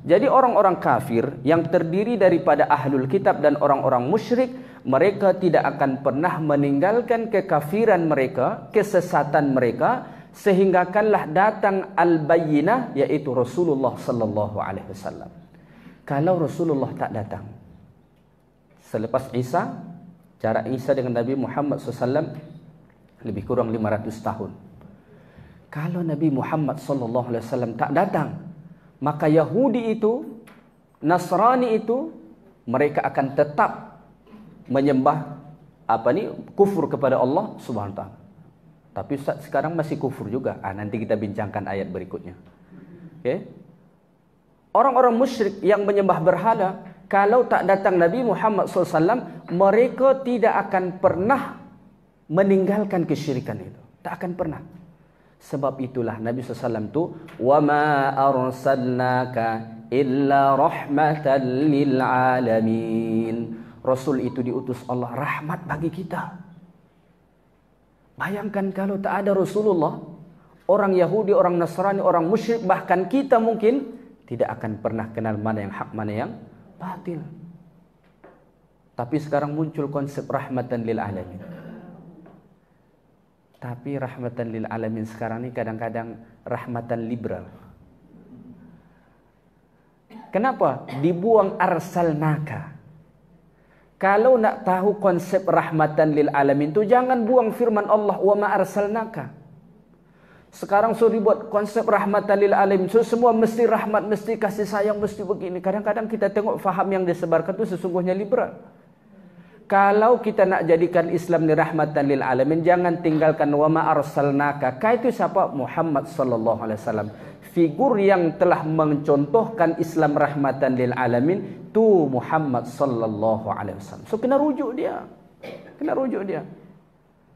Jadi orang-orang kafir yang terdiri daripada ahlul kitab dan orang-orang musyrik, mereka tidak akan pernah meninggalkan kekafiran mereka, kesesatan mereka, sehinggakanlah datang al-bayyinah, yaitu Rasulullah sallallahu alaihi wasallam. Kalau Rasulullah tak datang, selepas Isa, jarak Isa dengan Nabi Muhammad SAW lebih kurang 500 tahun. Kalau Nabi Muhammad SAW tak datang, maka Yahudi itu, Nasrani itu, mereka akan tetap menyembah kufur kepada Allah Subhanahu wa taala. Tapi sekarang masih kufur juga. Nanti kita bincangkan ayat berikutnya. Okay? Orang-orang musyrik yang menyembah berhala, kalau tak datang Nabi Muhammad SAW, mereka tidak akan pernah meninggalkan kesyirikan itu. Tak akan pernah. Sebab itulah Nabi SAW itu, وَمَا أَرْسَلْنَاكَ إِلَّا رَحْمَةً لِلْعَالَمِينَ. Rasul itu diutus Allah rahmat bagi kita. Bayangkan kalau tak ada Rasulullah, orang Yahudi, orang Nasrani, orang musyrik, bahkan kita mungkin tidak akan pernah kenal mana yang hak, mana yang batil. Tapi sekarang muncul konsep rahmatan lil alamin. Tapi rahmatan lil alamin sekarang ini kadang-kadang rahmatan liberal. Kenapa? Dibuang arsalnaka. Kalau nak tahu konsep rahmatan lil alamin itu, jangan buang firman Allah, wa ma arsalnaka. Sekarang sudah dibuat konsep rahmatan lil alamin. So, semua mesti rahmat, mesti kasih sayang, mesti begini. Kadang-kadang kita tengok faham yang disebarkan itu sesungguhnya liberal. Kalau kita nak jadikan Islam ni rahmatan lil alamin, jangan tinggalkan wa ma arsalnaka. Ka itu siapa? Muhammad sallallahu alaihi wasallam. Figur yang telah mencontohkan Islam rahmatan lil alamin tu Muhammad sallallahu alaihi wasallam. So kena rujuk dia. Kena rujuk dia.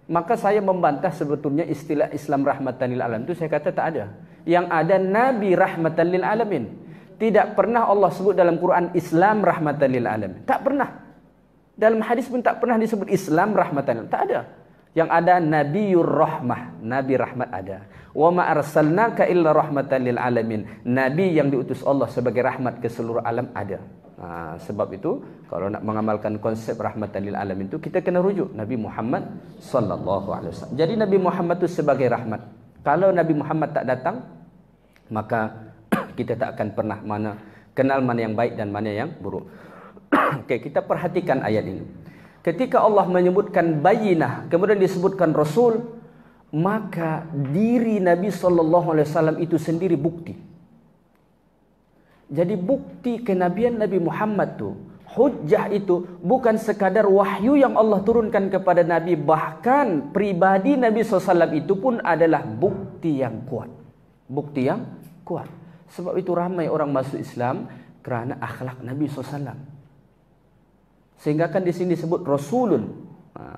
Maka saya membantah sebetulnya istilah Islam rahmatan lil alamin itu, saya kata tak ada. Yang ada Nabi rahmatan lil alamin. Tidak pernah Allah sebut dalam Quran Islam rahmatan lil alamin. Tak pernah. Dalam hadis pun tak pernah disebut Islam rahmatan. Tak ada. Yang ada Nabiur Rahmah, Nabi rahmat ada. Wa ma arsalnaka illa rahmatan lil alamin. Nabi yang diutus Allah sebagai rahmat ke seluruh alam ada. Sebab itu kalau nak mengamalkan konsep rahmatan lil alamin itu, kita kena rujuk Nabi Muhammad sallallahu alaihi wasallam. Jadi Nabi Muhammad itu sebagai rahmat. Kalau Nabi Muhammad tak datang, maka kita tak akan pernah kenal mana yang baik dan mana yang buruk. Okey, kita perhatikan ayat ini. Ketika Allah menyebutkan bayinah, kemudian disebutkan Rasul, maka diri Nabi SAW itu sendiri bukti. Jadi bukti kenabian Nabi Muhammad tu, hujjah itu bukan sekadar wahyu yang Allah turunkan kepada Nabi, bahkan pribadi Nabi SAW itu pun adalah bukti yang kuat. Bukti yang kuat. Sebab itu ramai orang masuk Islam kerana akhlak Nabi SAW. Sehingga kan di sini disebut Rasulun.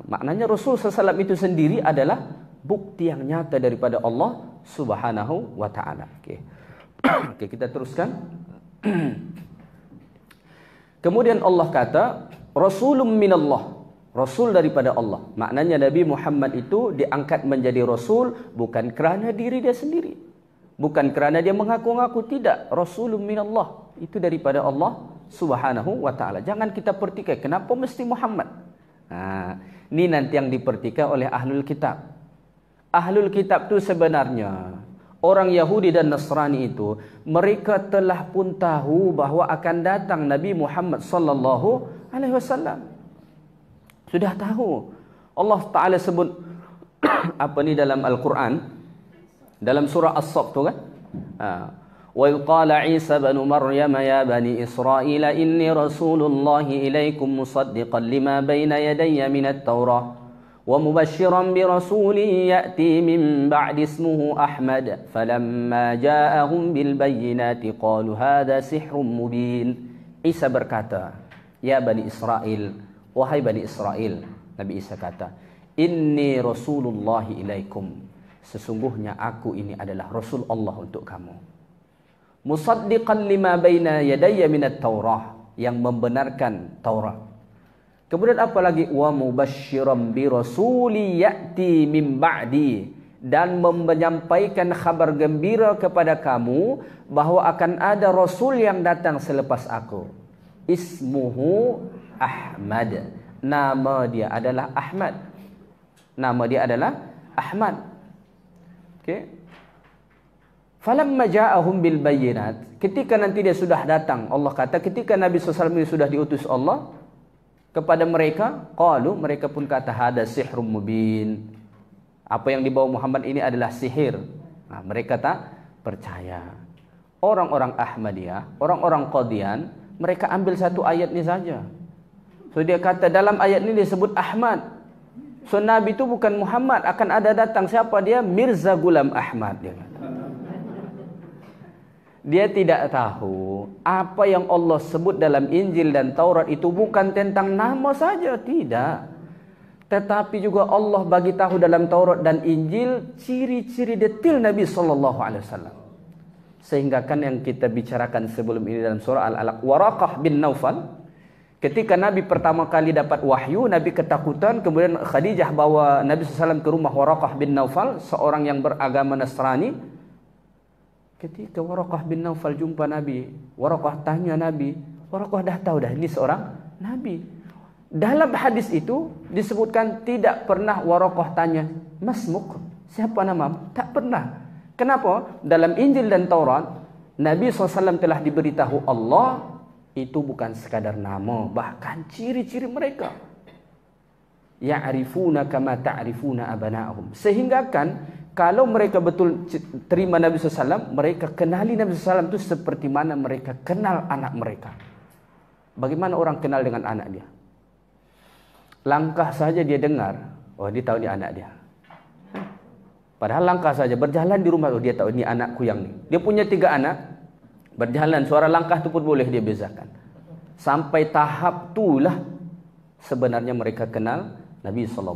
Maknanya Rasul SAW itu sendiri adalah bukti yang nyata daripada Allah Subhanahu wa taala. Okey. Okey, kita teruskan. Kemudian Allah kata Rasulun minallah, Rasul daripada Allah. Maknanya Nabi Muhammad itu diangkat menjadi Rasul bukan kerana diri dia sendiri, bukan kerana dia mengaku-ngaku, tidak. Rasulun minallah, itu daripada Allah Subhanahu wa ta'ala. Jangan kita pertikai kenapa mesti Muhammad. Ini nanti yang dipertikai oleh ahlul kitab. Ahlul kitab itu sebenarnya orang Yahudi dan Nasrani itu, mereka telah pun tahu bahawa akan datang Nabi Muhammad sallallahu alaihi wasallam. Sudah tahu. Allah Taala sebut apa ni dalam Al-Quran, dalam surah As-Saff tu kan. وَإِذْ قَالَ عِيسَى بْنُ مَرْيَمَ يَا بَنِي إِسْرَائِيلَ إِنِّي رَسُولُ اللَّهِ إِلَيْكُمْ مُصَدِّقًا لِمَا بَيْنَ يَدَيَّ مِنَ التَّوْرَاةِ وَمُبَشِّرًا بِرَسُولٍ يَأْتِي مِنْ بَعْدِ اسْمُهُ أَحْمَدَ فَلَمَّا جَاءَهُمْ بِالْبَيِّنَاتِ قَالُوا هَذَا سِحْرٌ مُبِينٌ. Isa berkata, "Ya Bani Israel, wahai Bani Israel," Nabi Isa kata, "Inni Rasulullahi ilaikum." Sesungguhnya aku ini adalah Rasul Allah untuk kamu. Musaddiqan lima baina yadayya minat Taurah, yang membenarkan Taurat. Kemudian apa lagi? Wa mubasysyiran bi rasuli ya'ti min ba'di, dan menyampaikan kabar gembira kepada kamu bahawa akan ada rasul yang datang selepas aku. Ismuhu Ahmad. Nama dia adalah Ahmad. Nama dia adalah Ahmad. Okey. Falamma ja'ahum bil bayyinat, ketika nanti dia sudah datang, Allah kata ketika Nabi SAW ini sudah diutus Allah kepada mereka, qalu, mereka pun kata hada sihrun mubin. Apa yang dibawa Muhammad ini adalah sihir. Mereka tak percaya. Orang-orang Ahmadiyah, orang-orang Qadian, mereka ambil satu ayat ini saja. So dia kata dalam ayat ini disebut Ahmad. So Nabi itu bukan Muhammad, akan ada datang siapa dia? Mirza Ghulam Ahmad, dia kata. Dia tidak tahu apa yang Allah sebut dalam Injil dan Taurat itu bukan tentang nama saja, tidak. Tetapi juga Allah bagi tahu dalam Taurat dan Injil ciri-ciri detail Nabi SAW. Sehingga kan yang kita bicarakan sebelum ini dalam surah Al-Alaq, Waraqah bin Naufal, ketika Nabi pertama kali dapat wahyu, Nabi ketakutan, kemudian Khadijah bawa Nabi SAW ke rumah Waraqah bin Naufal, seorang yang beragama Nasrani. Ketika Waraqah bin Naufal jumpa Nabi, Waraqah tanya Nabi, Waraqah dah tahu dah ini seorang Nabi. Dalam hadis itu disebutkan tidak pernah Waraqah tanya, "Masmuk?" Siapa namamu? Tak pernah. Kenapa? Dalam Injil dan Taurat, Nabi SAW telah diberitahu Allah itu bukan sekadar nama, bahkan ciri-ciri mereka. Ya'rifuna kama ta'rifuna abana'ahum. Sehingga kan kalau mereka betul terima Nabi SAW, mereka kenali Nabi SAW itu seperti mana mereka kenal anak mereka. Bagaimana orang kenal dengan anak dia? Langkah saja dia dengar, oh dia tahu dia anak dia. Padahal langkah saja berjalan di rumah, oh dia tahu ini anakku yang ni. Dia punya 3 anak, berjalan suara langkah itu pun boleh dia bezakan. Sampai tahap itulah sebenarnya mereka kenal Nabi SAW.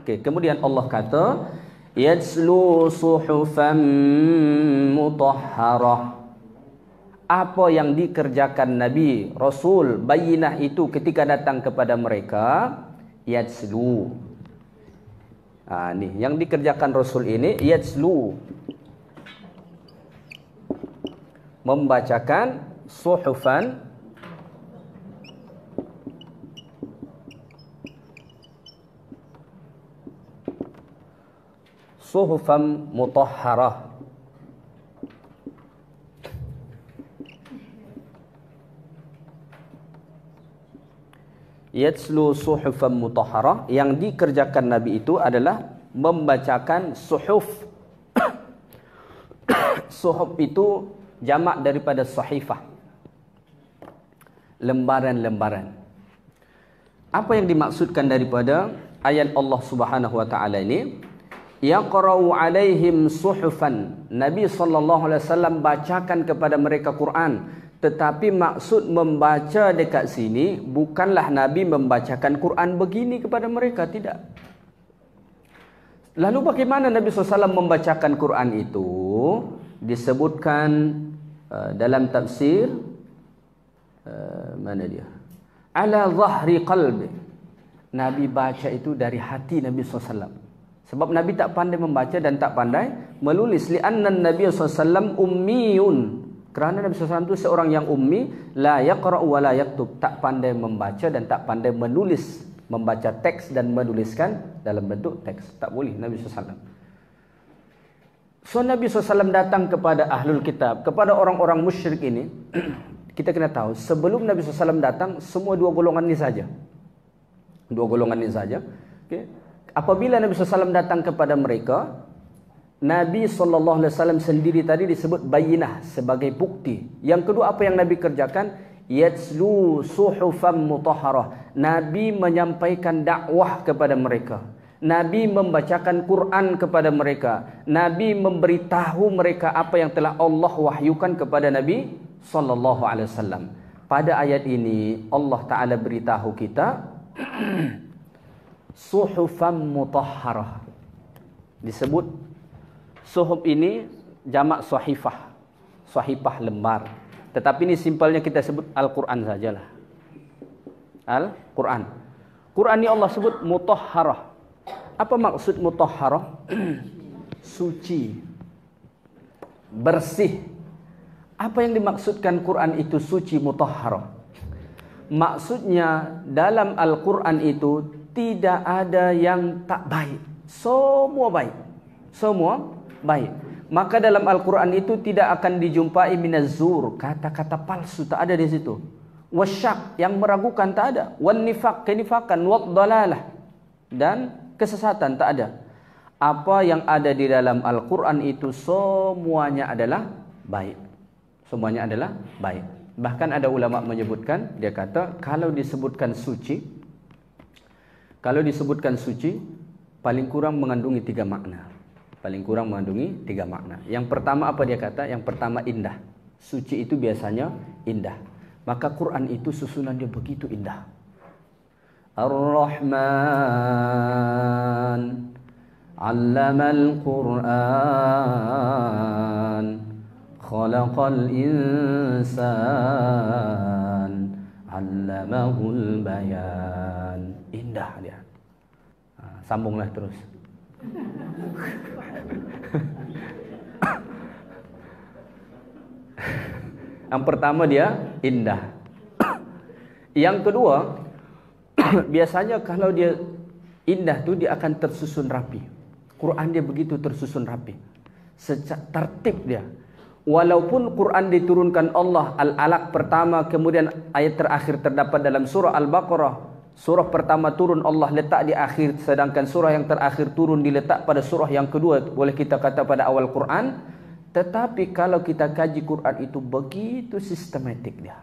Okay, kemudian Allah kata, yatslu suhufan mutahharah. Apa yang dikerjakan Nabi Rasul Bayyinah itu ketika datang kepada mereka, yatslu. Nih yang dikerjakan Rasul ini, yatslu, membacakan suhufan mutahharah. Yatslu suhufan mutahharah, yang dikerjakan Nabi itu adalah membacakan suhuf. Suhuf itu jamak daripada sahifah, lembaran-lembaran. Apa yang dimaksudkan daripada ayat Allah Subhanahu wa taala ini? Yaqra'u alaihim suhufan. Nabi SAW bacakan kepada mereka Quran. Tetapi maksud membaca dekat sini bukanlah Nabi membacakan Quran begini kepada mereka, tidak. Lalu bagaimana Nabi SAW membacakan Quran itu? Disebutkan dalam tafsir, mana dia? Ala zahri qalbi. Nabi baca itu dari hati Nabi SAW. Sebab Nabi tak pandai membaca dan tak pandai menulis. Li'anna Nabi SAW ummiyun. Kerana Nabi SAW itu seorang yang ummi, la yaqra'u wa la yaktub, tak pandai membaca dan tak pandai menulis, membaca teks dan menuliskan dalam bentuk teks. Tak boleh Nabi SAW. So Nabi SAW datang kepada ahlul kitab, kepada orang-orang musyrik ini. Kita kena tahu, sebelum Nabi SAW datang, semua 2 golongan ini saja. 2 golongan ini saja. Okay. Apabila Nabi SAW datang kepada mereka, Nabi SAW sendiri tadi disebut bayyinah sebagai bukti. Yang kedua apa yang Nabi kerjakan? Yatslu suhufan mutahharah. Nabi menyampaikan dakwah kepada mereka. Nabi membacakan Quran kepada mereka. Nabi memberitahu mereka apa yang telah Allah wahyukan kepada Nabi SAW. Pada ayat ini Allah Ta'ala beritahu kita suhufan mutahharah. Disebut suhuf ini jamak sahifah. Sahifah lembar. Tetapi ini simpelnya kita sebut Al-Quran sajalah. Al-Quran. Quran ini Allah sebut mutahharah. Apa maksud mutahharah? Suci. Bersih. Apa yang dimaksudkan Quran itu suci mutahharah? Maksudnya dalam Al-Quran itu tidak ada yang tak baik. Semua baik. Semua baik. Maka dalam Al-Quran itu tidak akan dijumpai minaz-zur, kata-kata palsu, tak ada di situ. Wasyak, yang meragukan, tak ada. Wan nifaq, kenifakan, wad dalalah, dan kesesatan, tak ada. Apa yang ada di dalam Al-Quran itu semuanya adalah baik. Semuanya adalah baik. Bahkan ada ulama menyebutkan, dia kata kalau disebutkan suci, paling kurang mengandungi 3 makna. Paling kurang mengandungi 3 makna. Yang pertama apa dia kata? Yang pertama indah. Suci itu biasanya indah. Maka Quran itu susunan dia begitu indah. Ar-Rahman 'allamal Qur'an khalaqal insan 'allamahul bayan. Indah dia. Sambunglah terus. Yang pertama dia indah. Yang kedua, biasanya kalau dia indah tu dia akan tersusun rapi. Quran dia begitu tersusun rapi. Secara tertib dia. Walaupun Quran diturunkan Allah Al-Alaq pertama, kemudian ayat terakhir terdapat dalam surah Al-Baqarah. Surah pertama turun Allah letak di akhir, sedangkan surah yang terakhir turun diletak pada surah yang kedua, boleh kita kata pada awal Quran. Tetapi kalau kita kaji Quran itu begitu sistematik dia.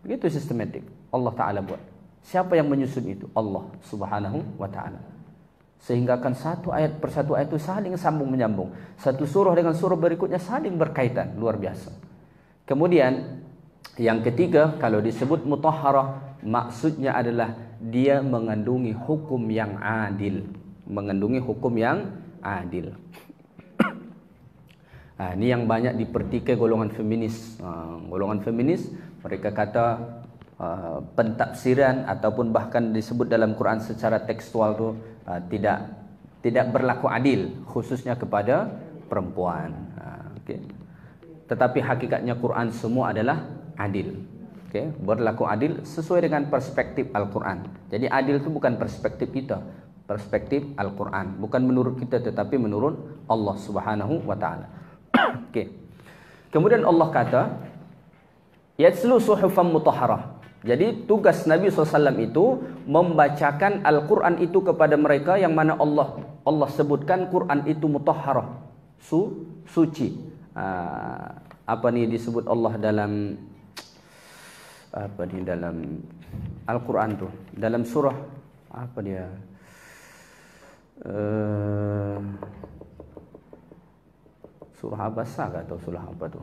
Begitu sistematik Allah Ta'ala buat. Siapa yang menyusun itu? Allah Subhanahu wa Ta'ala. Sehingga kan satu ayat per satu ayat itu saling sambung menyambung. Satu surah dengan surah berikutnya saling berkaitan. Luar biasa. Kemudian yang ketiga, kalau disebut mutahharah, maksudnya adalah dia mengandungi hukum yang adil. Mengandungi hukum yang adil. Ini yang banyak dipertikai golongan feminis. Golongan feminis, mereka kata pentafsiran ataupun bahkan disebut dalam Quran secara tekstual tu tidak berlaku adil, khususnya kepada perempuan. Okay. Tetapi hakikatnya Quran semua adalah adil. Okay. Berlaku adil sesuai dengan perspektif Al-Quran. Jadi adil itu bukan perspektif kita, perspektif Al-Quran, bukan menurut kita tetapi menurut Allah Subhanahu wa Ta'ala. Okay. Kemudian Allah kata yatslu suhufan mutahharah. Jadi tugas Nabi SAW itu membacakan Al-Quran itu kepada mereka yang mana Allah sebutkan Quran itu mutahharah, suci. Apa ni disebut Allah dalam dalam Al-Quran tu, dalam surah apa dia? Surah Abasa ke atau surah apa tu?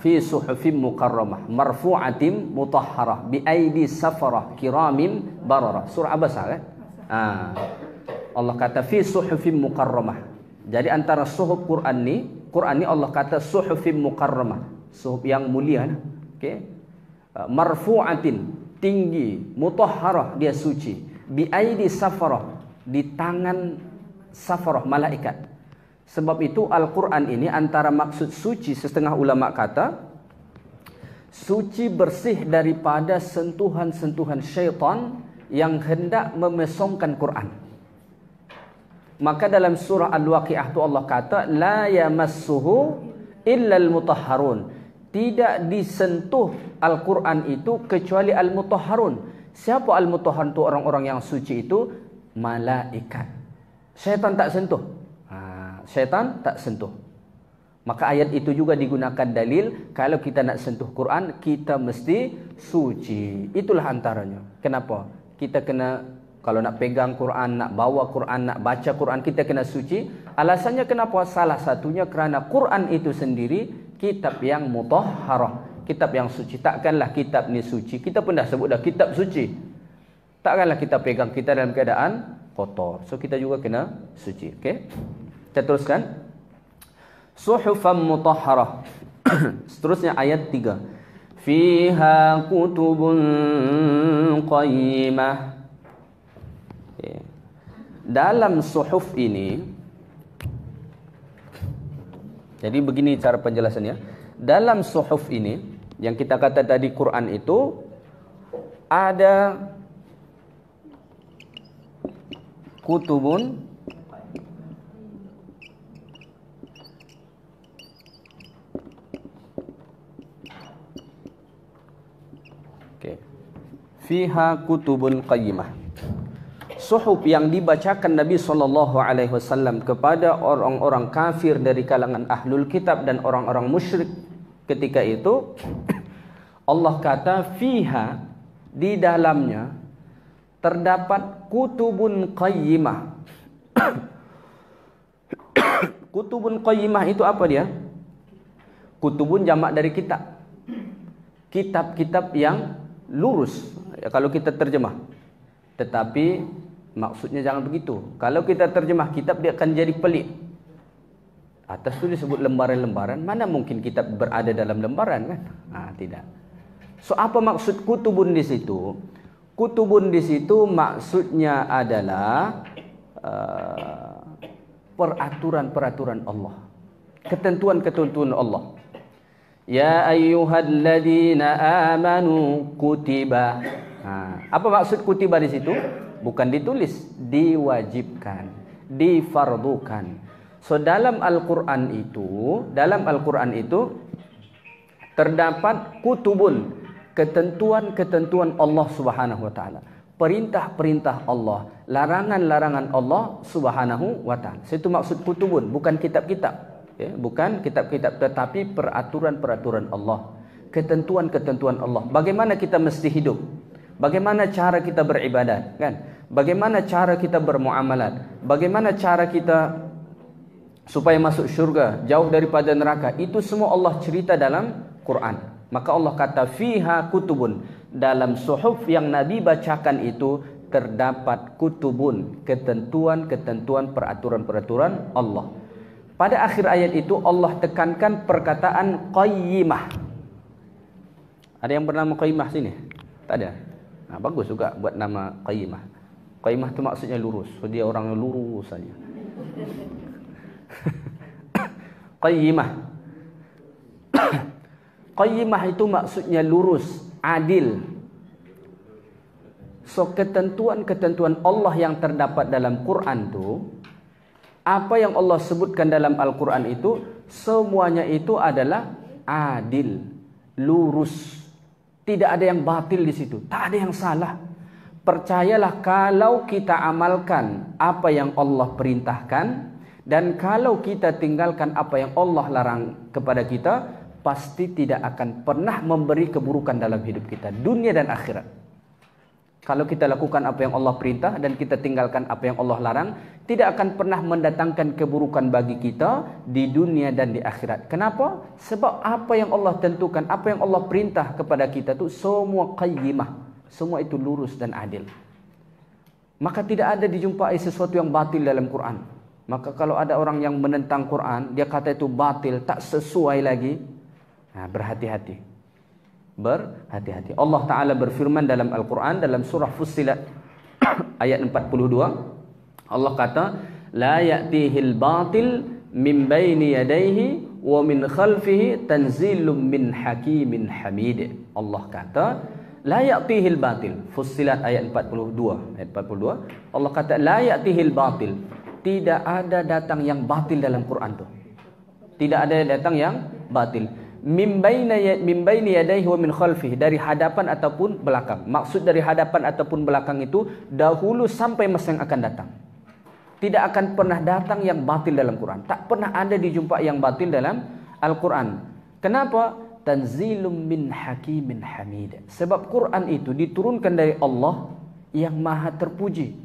Fi suhufin mukarramah marfu'atin mutahharah bi aidi safarah kiramin bararah. Surah Abasa kan? Allah kata fi suhufin mukarramah. Jadi antara suhuf Quran ni Allah kata suhufin mukarramah, suhuf yang mulia. Okey. Marfu'atin, tinggi, mutahharah, dia suci. Bi aidi safarah, di tangan safarah, malaikat. Sebab itu Al-Quran ini antara maksud suci, setengah ulama kata suci bersih daripada sentuhan-sentuhan syaitan yang hendak memesongkan Quran. Maka dalam surah Al-Waqi'ah itu Allah kata la yamassuhu illal mutahharun. Tidak disentuh Al-Quran itu kecuali al-mutahharun. Siapa al-mutahharun itu? Orang-orang yang suci itu malaikat. Syaitan tak sentuh. Syaitan tak sentuh. Maka ayat itu juga digunakan dalil kalau kita nak sentuh Quran, kita mesti suci. Itulah antaranya. Kenapa? Kita kena, kalau nak pegang Quran, nak bawa Quran, nak baca Quran, kita kena suci. Alasannya kenapa? Salah satunya kerana Quran itu sendiri kitab yang mutahharah, kitab yang suci. Takkanlah kitab ni suci, kita pun dah sebut dah kitab suci. Takkanlah kita pegang kita dalam keadaan kotor. So kita juga kena suci. Okey. Kita teruskan. Suhufan mutahharah. Seterusnya ayat 3. Fiha kutubun qayyimah. Okay. Dalam suhuf ini, jadi begini cara penjelasannya. Dalam suhuf ini, yang kita kata tadi Quran itu ada kutubun fiha kutubun qayyimah. Suhuf yang dibacakan Nabi SAW kepada orang-orang kafir dari kalangan ahlul kitab dan orang-orang musyrik ketika itu, Allah kata fiha, di dalamnya terdapat kutubun qayyimah. Kutubun qayyimah itu apa dia? Kutubun jamak dari kitab. Kitab-kitab yang lurus, ya, kalau kita terjemah. Tetapi maksudnya jangan begitu. Kalau kita terjemah kitab, dia akan jadi pelik. Atas tu disebut lembaran-lembaran. Mana mungkin kitab berada dalam lembaran kan? Tidak. So apa maksud kutubun di situ? Kutubun di situ maksudnya adalah peraturan-peraturan Allah. ketentuan-ketentuan Allah. Ya ayyuhalladzina amanu kutiba. Apa maksud kutiba di situ? Bukan ditulis, diwajibkan, difardukan. So dalam Al-Qur'an itu terdapat kutubun, ketentuan-ketentuan Allah Subhanahu wa taala. Perintah-perintah Allah, larangan-larangan Allah Subhanahu wa taala. Itu maksud kutubun, bukan kitab-kitab. Bukan kitab-kitab, tetapi peraturan-peraturan Allah, ketentuan-ketentuan Allah. Bagaimana kita mesti hidup? Bagaimana cara kita beribadat, kan? Bagaimana cara kita bermuamalat? Bagaimana cara kita supaya masuk syurga, jauh daripada neraka? Itu semua Allah cerita dalam Quran. Maka Allah kata fiha kutubun, dalam suhuf yang Nabi bacakan itu terdapat kutubun, ketentuan-ketentuan, peraturan-peraturan Allah. Pada akhir ayat itu Allah tekankan perkataan qayyimah. Ada yang bernama qayyimah sini? Tak ada. Bagus juga buat nama qayyimah. Qayyimah itu maksudnya lurus. So, dia orang yang lurus saja. Qayyimah. Qayyimah itu maksudnya lurus, adil. So ketentuan-ketentuan Allah yang terdapat dalam Quran itu, apa yang Allah sebutkan dalam Al-Quran itu, semuanya itu adalah adil, lurus. Tidak ada yang batil di situ, tak ada yang salah. Percayalah kalau kita amalkan apa yang Allah perintahkan, dan kalau kita tinggalkan apa yang Allah larang kepada kita, pasti tidak akan pernah memberi keburukan dalam hidup kita, dunia dan akhirat. Kalau kita lakukan apa yang Allah perintah dan kita tinggalkan apa yang Allah larang, tidak akan pernah mendatangkan keburukan bagi kita di dunia dan di akhirat. Kenapa? Sebab apa yang Allah tentukan, apa yang Allah perintah kepada kita itu semua qayyimah, semua itu lurus dan adil. Maka tidak ada dijumpai sesuatu yang batil dalam Quran. Maka kalau ada orang yang menentang Quran, dia kata itu batil, tak sesuai lagi, berhati-hati. Berhati-hati. Allah Ta'ala berfirman dalam Al-Quran, dalam surah Fussilat ayat 42, Allah kata la ya'tihil batil min baini yadayhi wa min khalfihi tanzilum min hakimin hamid. Allah kata la ya'tihil batil. Fussilat ayat 42. Ayat 42 Allah kata la ya'tihil batil, tidak ada datang yang batil dalam Quran tu. Tidak ada datang yang batil. Min baini yadayhi wa min khalfihi, dari hadapan ataupun belakang. Maksud dari hadapan ataupun belakang itu dahulu sampai masa yang akan datang. Tidak akan pernah datang yang batil dalam Quran. Tak pernah ada dijumpai yang batil dalam Al-Quran. Kenapa? Tanzilum min hakimin hamid. Sebab Quran itu diturunkan dari Allah yang maha terpuji,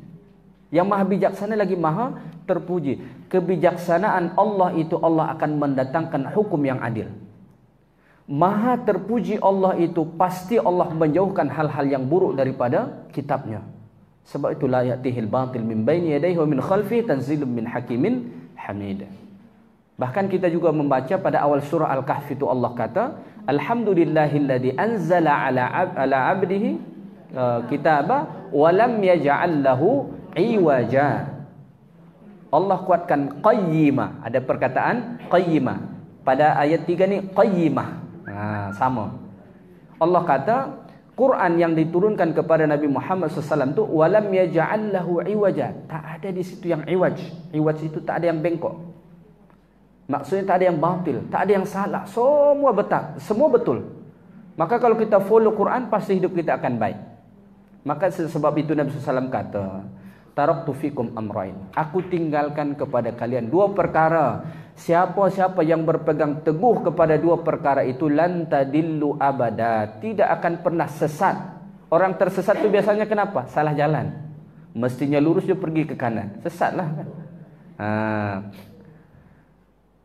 yang maha bijaksana lagi maha terpuji. Kebijaksanaan Allah itu Allah akan mendatangkan hukum yang adil. Maha terpuji Allah itu pasti Allah menjauhkan hal-hal yang buruk daripada kitabnya. Sebab itu la ya'tihil batil min baini yadayhi wa min khalfihi tanzilun min hakimin hamid. Bahkan kita juga membaca pada awal surah Al-Kahf itu Allah kata alhamdulillahilladzi anzala ala abdihi kitaba wa lam yaj'al lahu iwaja. Allah kuatkan qayyimah. Ada perkataan qayyimah. Pada ayat 3 ni qayyimah. Sama. Allah kata Quran yang diturunkan kepada Nabi Muhammad SAW tu walam yaj'al lahu iwaja. Tak ada di situ yang iwaj. Iwaj itu tak ada yang bengkok. Maksudnya tak ada yang batil, tak ada yang salah. Semua betul, semua betul. Maka kalau kita follow Quran, pasti hidup kita akan baik. Maka sebab itu Nabi SAW kata, taraktu fikum amrain. Aku tinggalkan kepada kalian dua perkara. Siapa-siapa yang berpegang teguh kepada dua perkara itu lan tadillu abada, tidak akan pernah sesat. Orang tersesat itu biasanya kenapa? Salah jalan. Mestinya lurus dia pergi ke kanan. Sesatlah kan.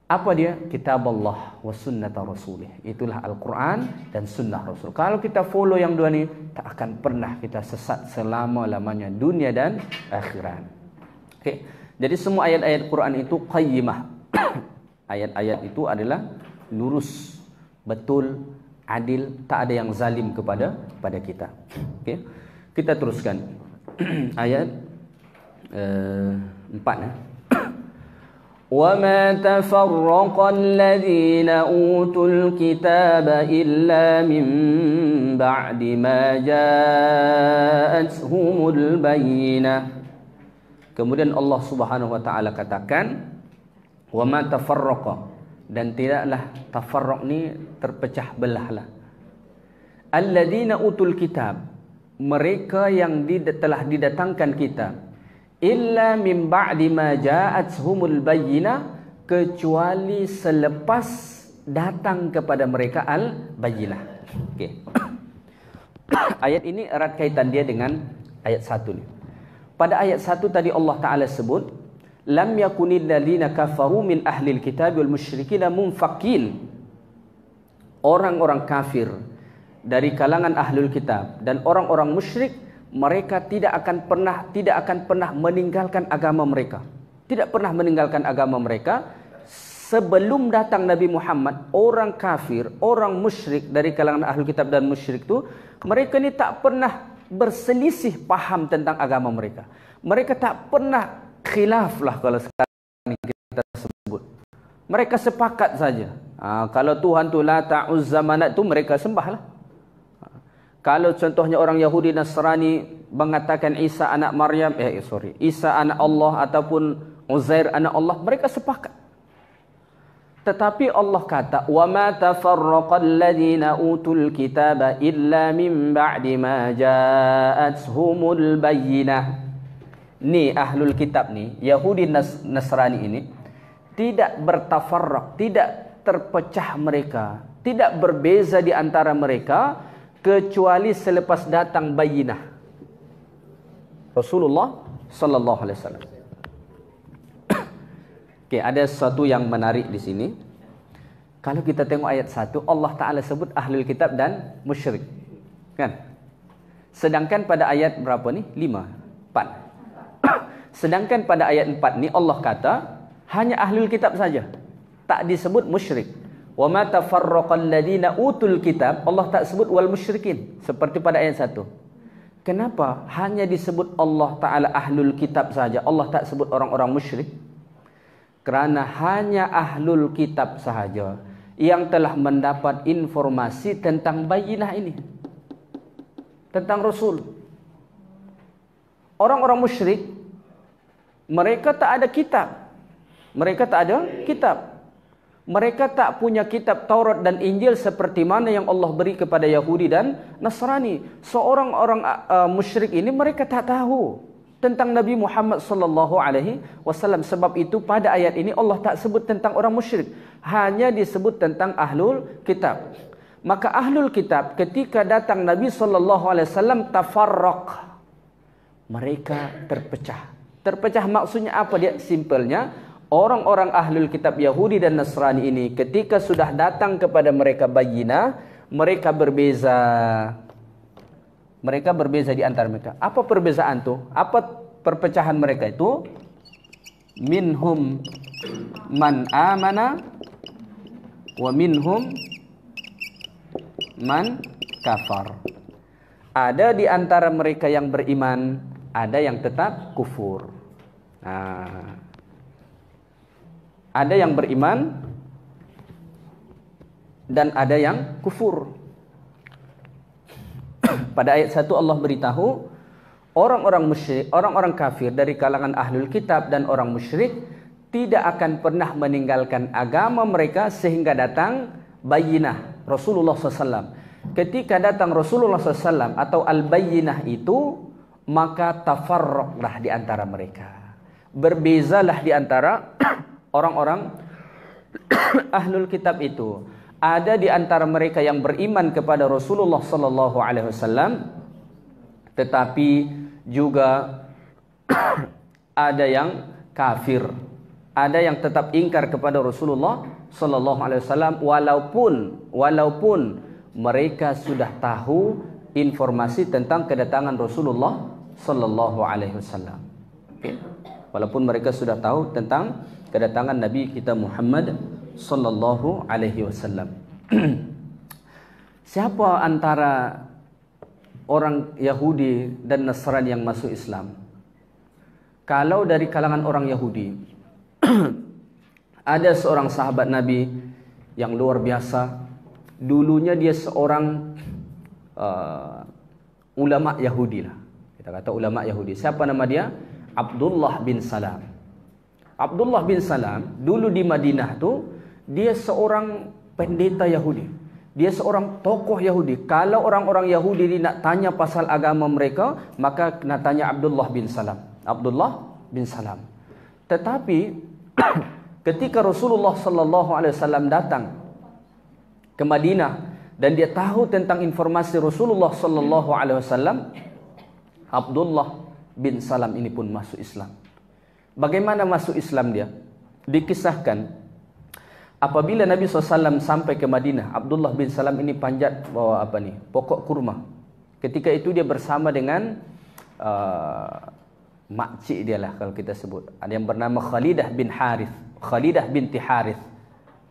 Apa dia? Kitab Allah wa sunnata rasulih. Itulah Al-Quran dan sunnah Rasul. Kalau kita follow yang dua ni, tak akan pernah kita sesat selama-lamanya dunia dan akhirat. Okey. Jadi semua ayat-ayat Quran itu qayyimah. Ayat-ayat itu adalah lurus, betul, adil, tak ada yang zalim kepada kita. Okey. Kita teruskan ayat 4 ya. وَمَا تَفَرَّقَ الَّذِينَ أُوتُوا الْكِتَابَ إِلَّا مِنْ بَعْدِ مَا جَاءَتْهُمُ الْبَيِّنَةُ. Kemudian Allah Subhanahu wa taala katakan, وَمَا تَفَرَّقَ, dan tidaklah tafarruq ni terpecah belahlah. Alladzina utul kitab, mereka yang telah didatangkan kitab, illa min ba'di ma ja'atuhumul bayyinah, kecuali selepas datang kepada mereka al-bayyinah. Okey. Ayat ini erat kaitan dia dengan ayat 1 ni. Pada ayat 1 tadi Allah Taala sebut, lam yakunil ladzina kafaru min ahlil kitab wal musyrikin munfakin. Orang-orang kafir dari kalangan ahlul kitab dan orang-orang musyrik, mereka tidak akan pernah meninggalkan agama mereka. Tidak pernah meninggalkan agama mereka sebelum datang Nabi Muhammad. Orang kafir, orang musyrik dari kalangan ahlul kitab dan musyrik itu, mereka ni tak pernah berselisih paham tentang agama mereka. Mereka tak pernah khilaf lah kalau sekarang kita sebut. Mereka sepakat saja. Kalau Tuhan tu Lata, Uzza, Manat tu mereka sembahlah. Kalau contohnya orang Yahudi Nasrani mengatakan Isa anak Maryam, Isa anak Allah ataupun Uzair anak Allah, mereka sepakat. Tetapi Allah kata, wa ma tafarraqal ladzina utul kitaba illa min ba'di ma ja'atuhumul bayyinah. Ni ahlul kitab ni, Yahudi Nasrani ini tidak bertafarraq, tidak terpecah mereka, tidak berbeza di antara mereka kecuali selepas datang bayyinah Rasulullah sallallahu alaihi wasallam. Okey, ada sesuatu yang menarik di sini. Kalau kita tengok ayat 1, Allah Taala sebut ahlul kitab dan musyrik. Kan? Sedangkan pada ayat berapa ni? 4. Sedangkan pada ayat 4 ni Allah kata hanya ahlul kitab saja. Tak disebut musyrik. Wa ma tafarraqal ladzina utul kitab, Allah tak sebut wal musyrikin seperti pada ayat 1. Kenapa hanya disebut Allah Taala ahlul kitab saja, Allah tak sebut orang-orang musyrik? Kerana hanya ahlul kitab sahaja yang telah mendapat informasi tentang bayyinah ini, tentang Rasul. Orang-orang musyrik, mereka tak ada kitab. Mereka tak ada kitab. Mereka tak punya kitab Taurat dan Injil seperti mana yang Allah beri kepada Yahudi dan Nasrani. Seorang orang musyrik ini mereka tak tahu tentang Nabi Muhammad sallallahu alaihi wasallam. Sebab itu pada ayat ini Allah tak sebut tentang orang musyrik, hanya disebut tentang ahlul kitab. Maka ahlul kitab ketika datang Nabi sallallahu alaihi wasallam tafarraq, mereka terpecah. Terpecah maksudnya apa dia? Simpelnya, orang-orang ahlul kitab Yahudi dan Nasrani ini ketika sudah datang kepada mereka bayyinah, mereka berbeza. Mereka berbeza di antara mereka. Apa perbezaan tu? Apa perpecahan mereka itu? Minhum man amana wa minhum man kafar. Ada di antara mereka yang beriman, ada yang tetap kufur. Ada yang beriman dan ada yang kufur. Pada ayat 1 Allah beritahu orang-orang musyrik, orang-orang kafir dari kalangan ahlul kitab dan orang musyrik tidak akan pernah meninggalkan agama mereka sehingga datang bayyinah Rasulullah SAW. Ketika datang Rasulullah SAW atau al-bayyinah itu, maka tafarraqlah di antara mereka. Berbezalah di antara orang-orang ahlul kitab itu. Ada di antara mereka yang beriman kepada Rasulullah sallallahu alaihi wasallam, tetapi juga ada yang kafir, ada yang tetap ingkar kepada Rasulullah sallallahu alaihi wasallam walaupun mereka sudah tahu informasi tentang kedatangan Rasulullah sallallahu alaihi wasallam. Okay. Walaupun mereka sudah tahu tentang kedatangan Nabi kita Muhammad sallallahu alaihi wasallam. Siapa antara orang Yahudi dan Nasrani yang masuk Islam? Kalau dari kalangan orang Yahudi Ada seorang sahabat Nabi yang luar biasa. Dulunya dia seorang ulama Yahudi lah. Kita kata ulama Yahudi. Siapa nama dia? Abdullah bin Salam. Abdullah bin Salam dulu di Madinah tu dia seorang pendeta Yahudi. Dia seorang tokoh Yahudi. Kalau orang-orang Yahudi nak tanya pasal agama mereka, maka kena tanya Abdullah bin Salam. Abdullah bin Salam. Tetapi ketika Rasulullah sallallahu alaihi wasallam datang ke Madinah dan dia tahu tentang informasi Rasulullah sallallahu alaihi wasallam, Abdullah bin Salam ini pun masuk Islam. Bagaimana masuk Islam dia? Dikisahkan apabila Nabi SAW sampai ke Madinah, Abdullah bin Salam ini panjat bawa pokok kurma. Ketika itu dia bersama dengan makcik dia lah kalau kita sebut. Ada yang bernama Khalidah bin Harith, Khalidah binti Harith,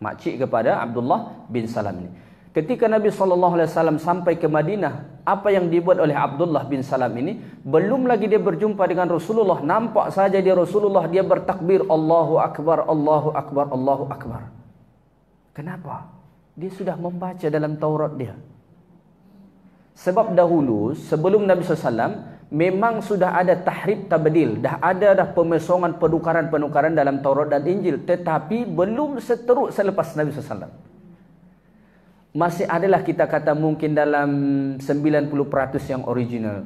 makcik kepada Abdullah bin Salam ini. Ketika Nabi SAW sampai ke Madinah, apa yang dibuat oleh Abdullah bin Salam ini, belum lagi dia berjumpa dengan Rasulullah, nampak saja dia Rasulullah, dia bertakbir Allahu Akbar, Allahu Akbar, Allahu Akbar. Kenapa? Dia sudah membaca dalam Taurat dia. Sebab dahulu sebelum Nabi SAW memang sudah ada tahrif tabdil, dah pemesongan, penukaran dalam Taurat dan Injil, tetapi belum seteruk selepas Nabi SAW. Masih adalah kita kata mungkin dalam 90% yang original.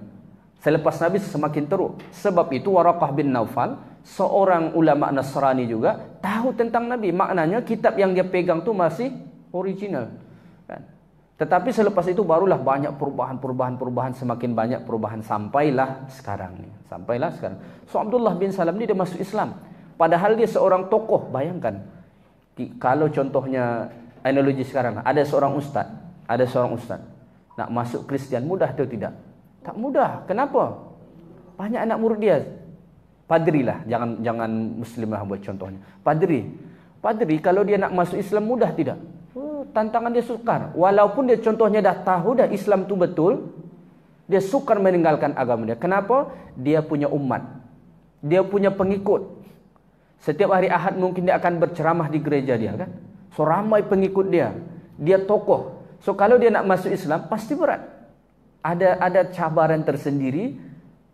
Selepas Nabi semakin teruk. Sebab itu Waraqah bin Naufal, seorang ulama Nasrani juga, tahu tentang Nabi. Maknanya kitab yang dia pegang tu masih original. Kan? Tetapi selepas itu barulah banyak perubahan, semakin banyak perubahan sampailah sekarang ni. So Abdullah bin Salam ni dia masuk Islam. Padahal dia seorang tokoh. Bayangkan kalau contohnya analogi sekarang, ada seorang ustaz nak masuk Kristian, mudah atau tidak? Tak mudah. Kenapa? Banyak anak murid dia. Padri lah, jangan muslimah buat contohnya. Padri kalau dia nak masuk Islam mudah tidak? Tantangan dia sukar. Walaupun dia contohnya dah tahu dah Islam tu betul, dia sukar meninggalkan agama dia. Kenapa? Dia punya umat, dia punya pengikut. Setiap hari Ahad mungkin dia akan berceramah di gereja dia kan. So ramai pengikut dia. Dia tokoh. So kalau dia nak masuk Islam pasti berat. Ada cabaran tersendiri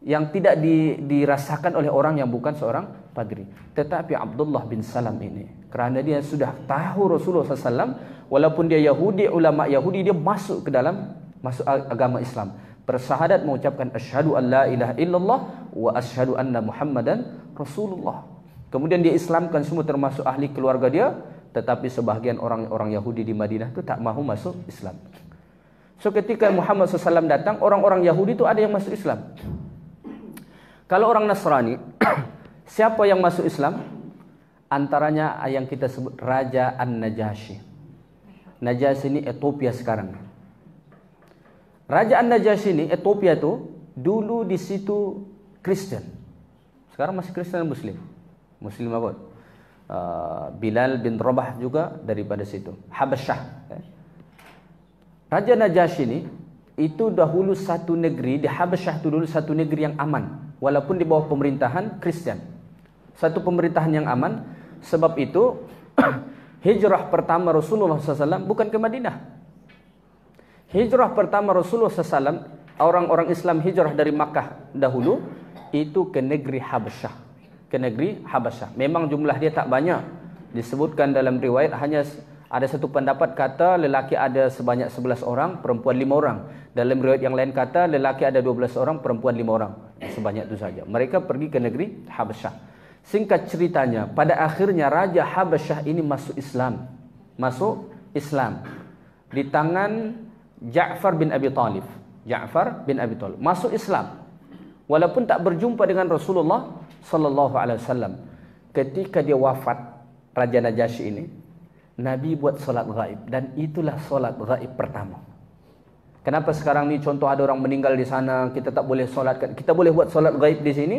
yang tidak dirasakan oleh orang yang bukan seorang padri. Tetapi Abdullah bin Salam ini, kerana dia sudah tahu Rasulullah SAW, walaupun dia Yahudi, ulama Yahudi, dia masuk agama Islam. Bersyahadat mengucapkan asyhadu an la ilaha illallah wa asyhadu anna Muhammadan Rasulullah. Kemudian dia Islamkan semua termasuk ahli keluarga dia. Tetapi sebahagian orang-orang Yahudi di Madinah itu tak mahu masuk Islam. So ketika Muhammad SAW datang, orang-orang Yahudi itu ada yang masuk Islam. Kalau orang Nasrani, siapa yang masuk Islam? Antaranya yang kita sebut Raja An-Najasyi. Najasyi ini Ethiopia sekarang. Raja An-Najasyi ini Ethiopia itu dulu di situ Kristen. Sekarang masih Kristen dan Muslim. Muslim apa? Bilal bin Rabah juga daripada situ. Habasyah. Raja Najasyi ini itu dahulu satu negeri, di Habasyah itu dulu satu negeri yang aman, walaupun di bawah pemerintahan Kristen. Satu pemerintahan yang aman. Sebab itu hijrah pertama Rasulullah SAW bukan ke Madinah. Hijrah pertama Rasulullah SAW, orang-orang Islam hijrah dari Makkah dahulu itu ke negeri Habasyah. Ke negeri Habasyah. Memang jumlah dia tak banyak. Disebutkan dalam riwayat hanya ada satu pendapat kata lelaki ada sebanyak 11 orang, perempuan 5 orang. Dalam riwayat yang lain kata lelaki ada 12 orang, perempuan 5 orang. Sebanyak itu saja. Mereka pergi ke negeri Habasyah. Singkat ceritanya, pada akhirnya Raja Habasyah ini masuk Islam. Masuk Islam. Di tangan Ja'far bin Abi Talib. Ja'far bin Abi Talib. Masuk Islam. Walaupun tak berjumpa dengan Rasulullah Sallallahu Alaihi Wasallam. Ketika dia wafat, Raja Najasyi ini, Nabi buat solat gaib. Dan itulah solat gaib pertama. Kenapa sekarang ni contoh ada orang meninggal di sana, kita tak boleh solatkan, kita boleh buat solat gaib di sini?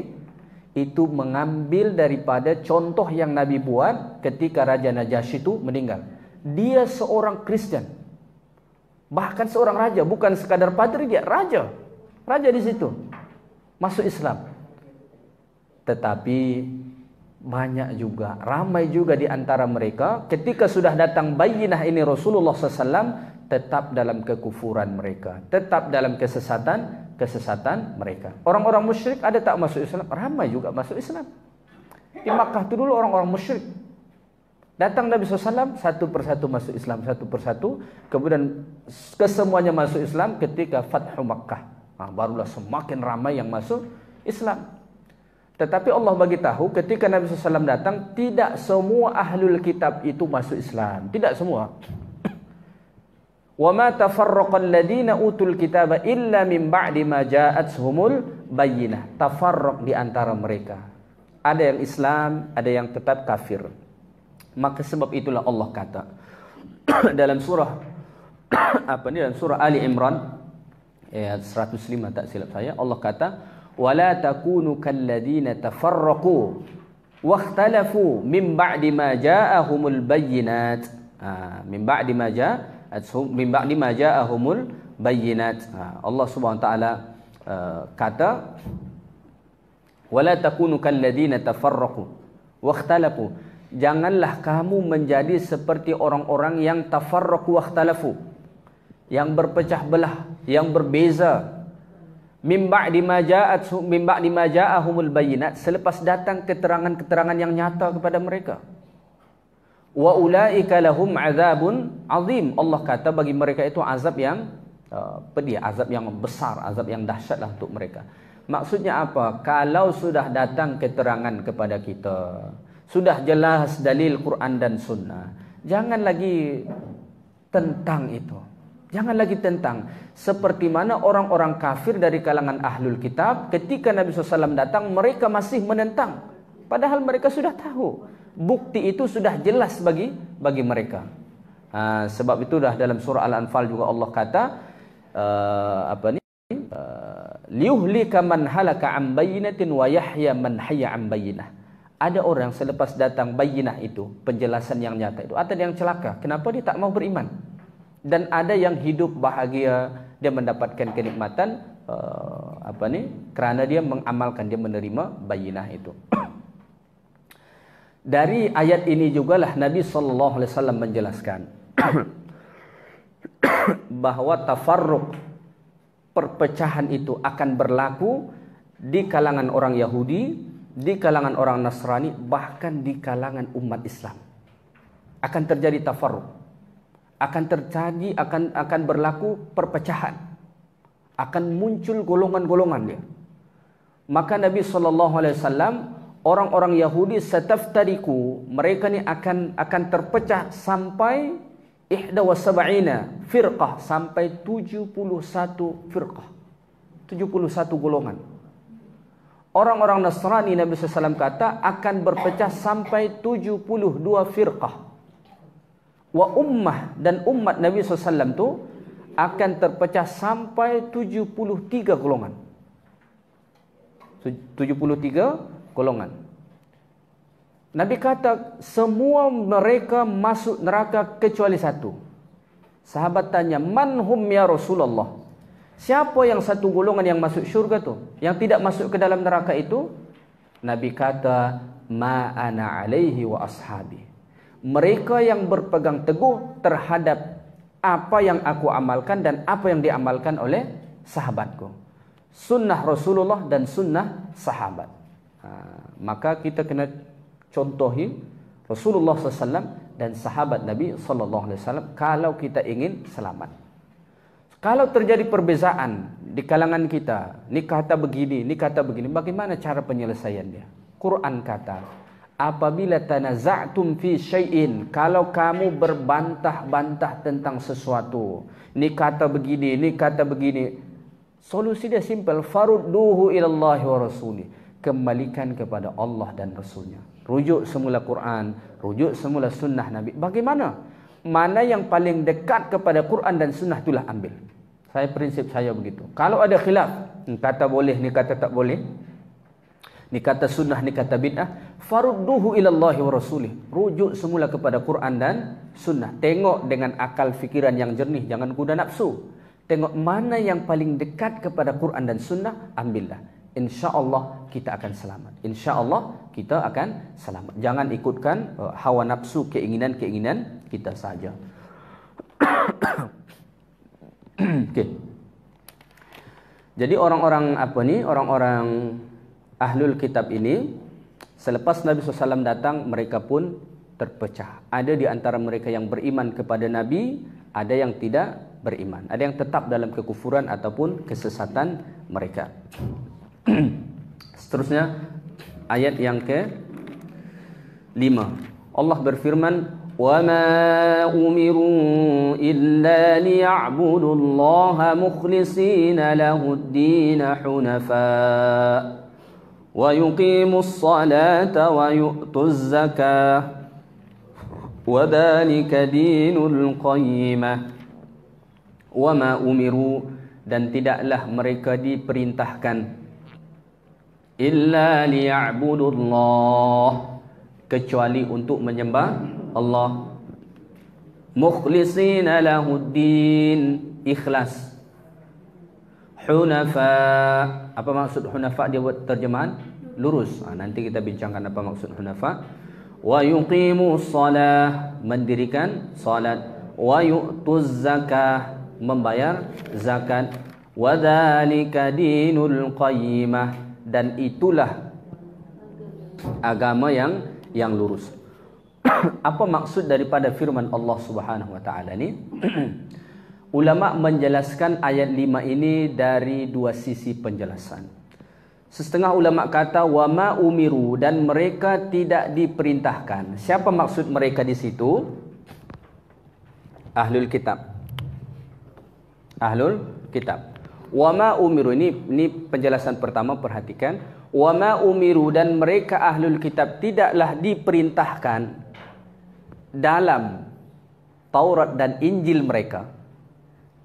Itu mengambil daripada contoh yang Nabi buat ketika Raja Najasyi itu meninggal. Dia seorang Kristen. Bahkan seorang raja, bukan sekadar padri, dia raja. Raja di situ. Masuk Islam. Tetapi banyak juga, ramai juga di antara mereka ketika sudah datang bayyinah ini Rasulullah SAW tetap dalam kekufuran mereka, tetap dalam kesesatan mereka. Orang-orang musyrik ada tak masuk Islam? Ramai juga masuk Islam. Di Makkah itu dulu orang-orang musyrik. Datang Nabi SAW, satu persatu masuk Islam, satu persatu. Kemudian kesemuanya masuk Islam ketika Fathu Makkah. Barulah semakin ramai yang masuk Islam. Tetapi Allah bagi tahu ketika Nabi SAW datang, tidak semua ahlul kitab itu masuk Islam. Tidak semua. وَمَا تَفَرَّقَ الَّذِينَ أُوتُوا الْكِتَابَ إِلَّا مِنْ بَعْدِ مَا جَاءَتْهُمُ الْبَيِّنَةُ. Tafarruq di antara mereka. Ada yang Islam, ada yang tetap kafir. Maka sebab itulah Allah kata dalam surah dalam surah Ali Imran ayat 105 tak silap saya, Allah kata وَلَا تَكُونُوا كَالَّذِينَ تَفَرَّقُوا وَاخْتَلَفُوا مِنْ بَعْدِ مَا جَاءَهُمُ الْبَيِّنَاتِ. مِنْ بَعْدِ مَا جَاءَهُمُ الْبَيِّنَاتِ. Allah Subhanahu wa taala kata وَلَا تَكُونُوا كَالَّذِينَ تَفَرَّقُوا وَاخْتَلَفُوا. Janganlah kamu menjadi seperti orang-orang yang tafarraqu wakhtalafu, yang berpecah belah, yang berbeza. Min ba'di ma ja'ahumul bayyinat, selepas datang keterangan-keterangan yang nyata kepada mereka. Wa ulaika lahum azabun azim. Allah kata bagi mereka itu azab yang pedih, azab yang besar, azab yang dahsyatlah untuk mereka. Maksudnya apa? Kalau sudah datang keterangan kepada kita, sudah jelas dalil Quran dan Sunnah, jangan lagi tentang itu. Jangan lagi tentang. Seperti mana orang-orang kafir dari kalangan ahlul kitab, ketika Nabi SAW datang, mereka masih menentang. Padahal mereka sudah tahu. Bukti itu sudah jelas bagi mereka. Sebab itu dah dalam surah Al-Anfal juga Allah kata, liyuhlika man halaka an bayyinatin wa yahya man hayya an bayyinah. Ada orang selepas datang bayyinah itu, penjelasan yang nyata itu, ada yang celaka. Kenapa dia tak mau beriman? Dan ada yang hidup bahagia, dia mendapatkan kenikmatan kerana dia mengamalkan, dia menerima bayyinah itu. Dari ayat ini jugalah Nabi sallallahu alaihi wasallam menjelaskan bahwa tafarruq, perpecahan itu akan berlaku di kalangan orang Yahudi, di kalangan orang Nasrani, bahkan di kalangan umat Islam. Akan terjadi tafarruq, akan berlaku perpecahan, akan muncul golongan-golongan dia. Maka Nabi SAW, orang-orang Yahudi sataftariku, mereka ni akan terpecah sampai 71 firqah, sampai 71 firqah, 71 golongan. Orang-orang Nasrani, Nabi SAW kata, akan berpecah sampai 72 firqah. Wa ummah, dan umat Nabi SAW tu akan terpecah sampai 73 golongan. 73 golongan. Nabi kata, semua mereka masuk neraka kecuali satu. Sahabat tanya, man hum ya Rasulullah? Siapa yang satu golongan yang masuk syurga tu, yang tidak masuk ke dalam neraka itu? Nabi kata, ma ana alaihi wa ashabi. Mereka yang berpegang teguh terhadap apa yang aku amalkan dan apa yang diamalkan oleh sahabatku. Sunnah Rasulullah dan sunnah sahabat. Maka kita kena contohi Rasulullah SAW dan sahabat Nabi SAW kalau kita ingin selamat. Kalau terjadi perbezaan di kalangan kita, ni kata begini, ni kata begini, bagaimana cara penyelesaian dia? Quran kata, apabila tanaza'tum fi syai'in, kalau kamu berbantah-bantah tentang sesuatu, ni kata begini, ni kata begini, solusi dia simple, farudduhu ilallahi wa rasuli, kembalikan kepada Allah dan Rasulnya. Rujuk semula Quran, rujuk semula sunnah Nabi. Bagaimana? Mana yang paling dekat kepada Quran dan sunnah, itulah ambil. Prinsip saya begitu. Kalau ada khilaf, ni kata boleh, ni kata tak boleh, ni kata sunnah, ni kata bid'ah, farudduhu ilallahi wa rasulih. Rujuk semula kepada Quran dan sunnah. Tengok dengan akal fikiran yang jernih, jangan kuda nafsu. Tengok mana yang paling dekat kepada Quran dan sunnah, ambillah. InsyaAllah kita akan selamat. InsyaAllah kita akan selamat. Jangan ikutkan hawa nafsu, keinginan-keinginan kita saja. Okay. Jadi orang-orang orang-orang ahlul kitab ini, selepas Nabi SAW datang, mereka pun terpecah. Ada di antara mereka yang beriman kepada Nabi, ada yang tidak beriman. Ada yang tetap dalam kekufuran ataupun kesesatan mereka. Seterusnya, ayat yang ke-5. Allah berfirman, وَمَا أُمِرُوا إِلَّا لِيَعْبُدُوا اللَّهَ مُخْلِصِينَ لَهُ الدِّينَ حُنَفَاءَ وَيُقِيمُوا الصَّلَاةَ وَيُؤْتُوا الزَّكَاةَ وَذَلِكَ دِينُ الْقَيِّمَةِ. وَمَا أُمِرُوا, dan tidaklah mereka diperintahkan, إِلَّا لِيَعْبُدُوا اللَّهَ, kecuali untuk menyembah Allah, mukhlisina lahuddin, ikhlas, hunafa. Apa maksud hunafa? Dia buat terjemahan lurus. Nanti kita bincangkan apa maksud hunafa. Wa yuqimus salah, mendirikan salat. Wa yu'tuz zakah, membayar zakat. Wa dzalika dinul qayyimah, dan itulah agama yang lurus. Apa maksud daripada firman Allah Subhanahu wa taala ni? Ulama menjelaskan ayat 5 ini dari dua sisi penjelasan. Setengah ulama kata wa ma umiru, dan mereka tidak diperintahkan. Siapa maksud mereka di situ? Ahlul kitab. Ahlul kitab. Wa ma umiru, ini penjelasan pertama, perhatikan. Wa ma umiru, dan mereka ahlul kitab tidaklah diperintahkan dalam Taurat dan Injil mereka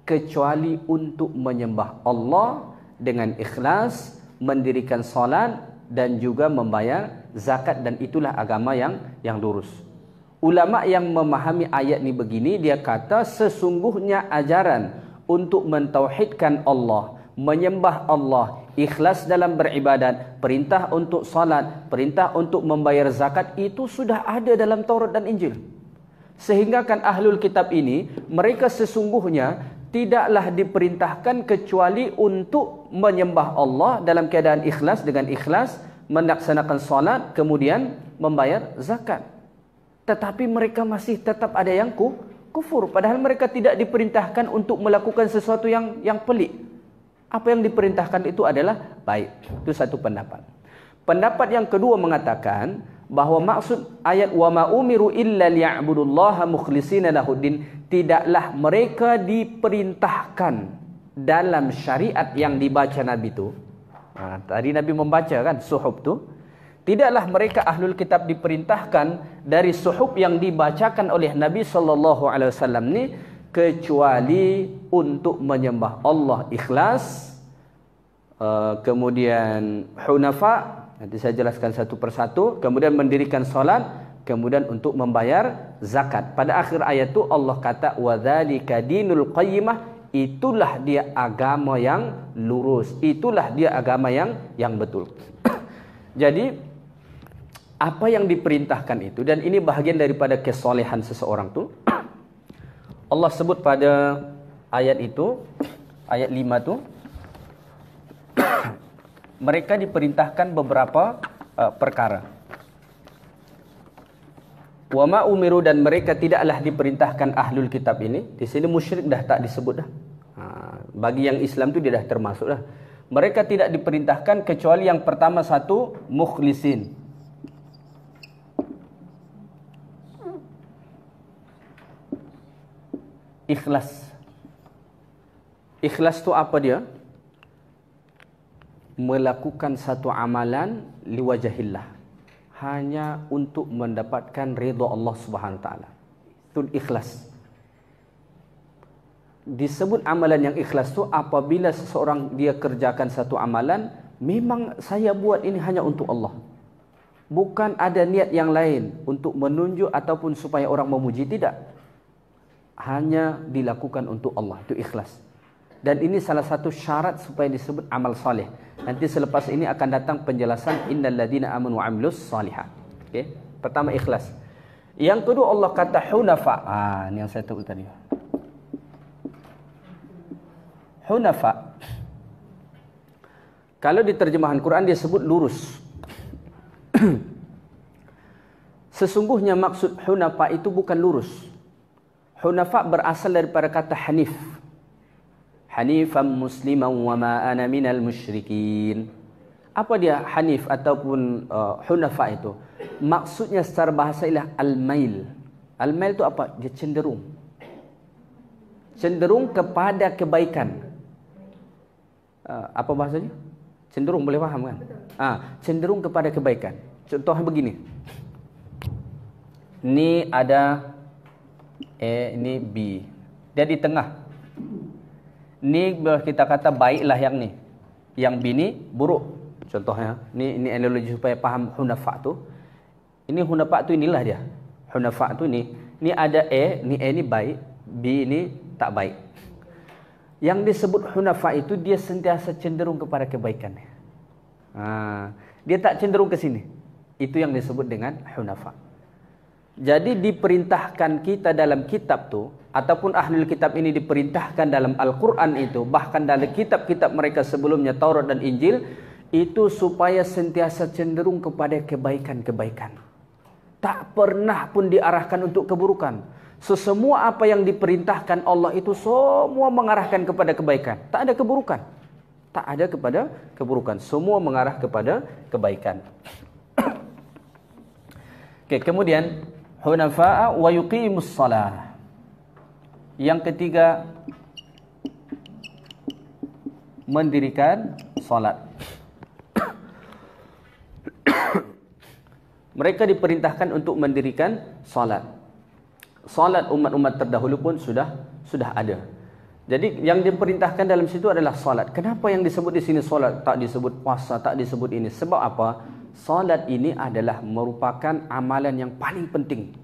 kecuali untuk menyembah Allah dengan ikhlas, mendirikan salat dan juga membayar zakat, dan itulah agama yang lurus. Ulama yang memahami ayat ni begini, dia kata sesungguhnya ajaran untuk mentauhidkan Allah, menyembah Allah, ikhlas dalam beribadat, perintah untuk salat, perintah untuk membayar zakat, itu sudah ada dalam Taurat dan Injil. Sehingga kan ahlul kitab ini, mereka sesungguhnya tidaklah diperintahkan kecuali untuk menyembah Allah dalam keadaan ikhlas, dengan ikhlas melaksanakan salat, kemudian membayar zakat. Tetapi mereka masih tetap ada yang kufur, padahal mereka tidak diperintahkan untuk melakukan sesuatu yang pelik. Apa yang diperintahkan itu adalah baik. Itu satu pendapat. Pendapat yang kedua mengatakan bahawa maksud ayat wa ma umiru illa liya'budullaha mukhlishina lahuddin, tidaklah mereka diperintahkan dalam syariat yang dibaca Nabi itu. Tadi Nabi membaca kan suhuf tu. Tidaklah mereka ahlul kitab diperintahkan dari suhuf yang dibacakan oleh Nabi sallallahu alaihi wasallam ni kecuali untuk menyembah Allah ikhlas, kemudian hunafa, nanti saya jelaskan satu persatu, kemudian mendirikan salat, kemudian untuk membayar zakat. Pada akhir ayat itu Allah kata wa dzalika dinul qayyimah, itulah dia agama yang lurus, itulah dia agama yang betul. Jadi apa yang diperintahkan itu, dan ini bahagian daripada kesolehan seseorang tu, Allah sebut pada ayat itu, ayat 5 tu, mereka diperintahkan beberapa perkara. Wa ma umiru, dan mereka tidaklah diperintahkan ahlul kitab ini. Di sini musyrik dah tak disebut dah. Bagi yang Islam tu dia dah termasuk dah. Mereka tidak diperintahkan kecuali yang pertama satu, mukhlisin. Ikhlas. Ikhlas tu apa dia? Melakukan satu amalan liwajahillah, hanya untuk mendapatkan redha Allah Subhanahu wa taala. Itu ikhlas. Disebut amalan yang ikhlas tu apabila seseorang dia kerjakan satu amalan, memang saya buat ini hanya untuk Allah. Bukan ada niat yang lain untuk menunjuk ataupun supaya orang memuji, tidak. Hanya dilakukan untuk Allah, itu ikhlas. Dan ini salah satu syarat supaya disebut amal soleh. Nanti selepas ini akan datang penjelasan innal ladzina amanu wa amilus shalihat. Okey. Pertama ikhlas. Yang kedua Allah kata hunafa. Ini yang saya tahu tadi. Hunafa. Kalau di terjemahan Quran dia sebut lurus. Sesungguhnya maksud hunafa itu bukan lurus. Hunafa berasal daripada kata hanif. Hanifan musliman wa ma ana minal musyrikin. Apa dia hanif ataupun hunafa itu? Maksudnya secara bahasa ialah al-mail. Al-mail itu apa? Dia cenderung. Cenderung kepada kebaikan. Apa bahasanya? Cenderung, boleh faham kan? Cenderung kepada kebaikan. Contohnya begini. Ini ada A, ini B. Dia di tengah. Ini kita kata baiklah yang ni. Yang B ni buruk. Contohnya, ini analogi supaya faham hunafa tu. Ini hunafa tu inilah dia. Hunafa tu ni. Ni ada A ni baik, B ni tak baik. Yang disebut hunafa itu dia sentiasa cenderung kepada kebaikan. Dia tak cenderung ke sini. Itu yang disebut dengan hunafa. Jadi diperintahkan kita dalam kitab tu, ataupun ahlul kitab ini diperintahkan dalam Al-Quran itu, bahkan dalam kitab-kitab mereka sebelumnya Taurat dan Injil, itu supaya sentiasa cenderung kepada kebaikan-kebaikan. Tak pernah pun diarahkan untuk keburukan. Sesemua apa yang diperintahkan Allah itu semua mengarahkan kepada kebaikan. Tak ada keburukan. Tak ada kepada keburukan. Semua mengarah kepada kebaikan. Okey, kemudian hunafa'a wa yuqimus salah. Yang ketiga, mendirikan salat. Mereka diperintahkan untuk mendirikan salat. Salat umat-umat terdahulu pun sudah ada. Jadi yang diperintahkan dalam situ adalah salat. Kenapa yang disebut di sini salat, tak disebut puasa, tak disebut ini? Sebab apa? Salat ini adalah merupakan amalan yang paling penting.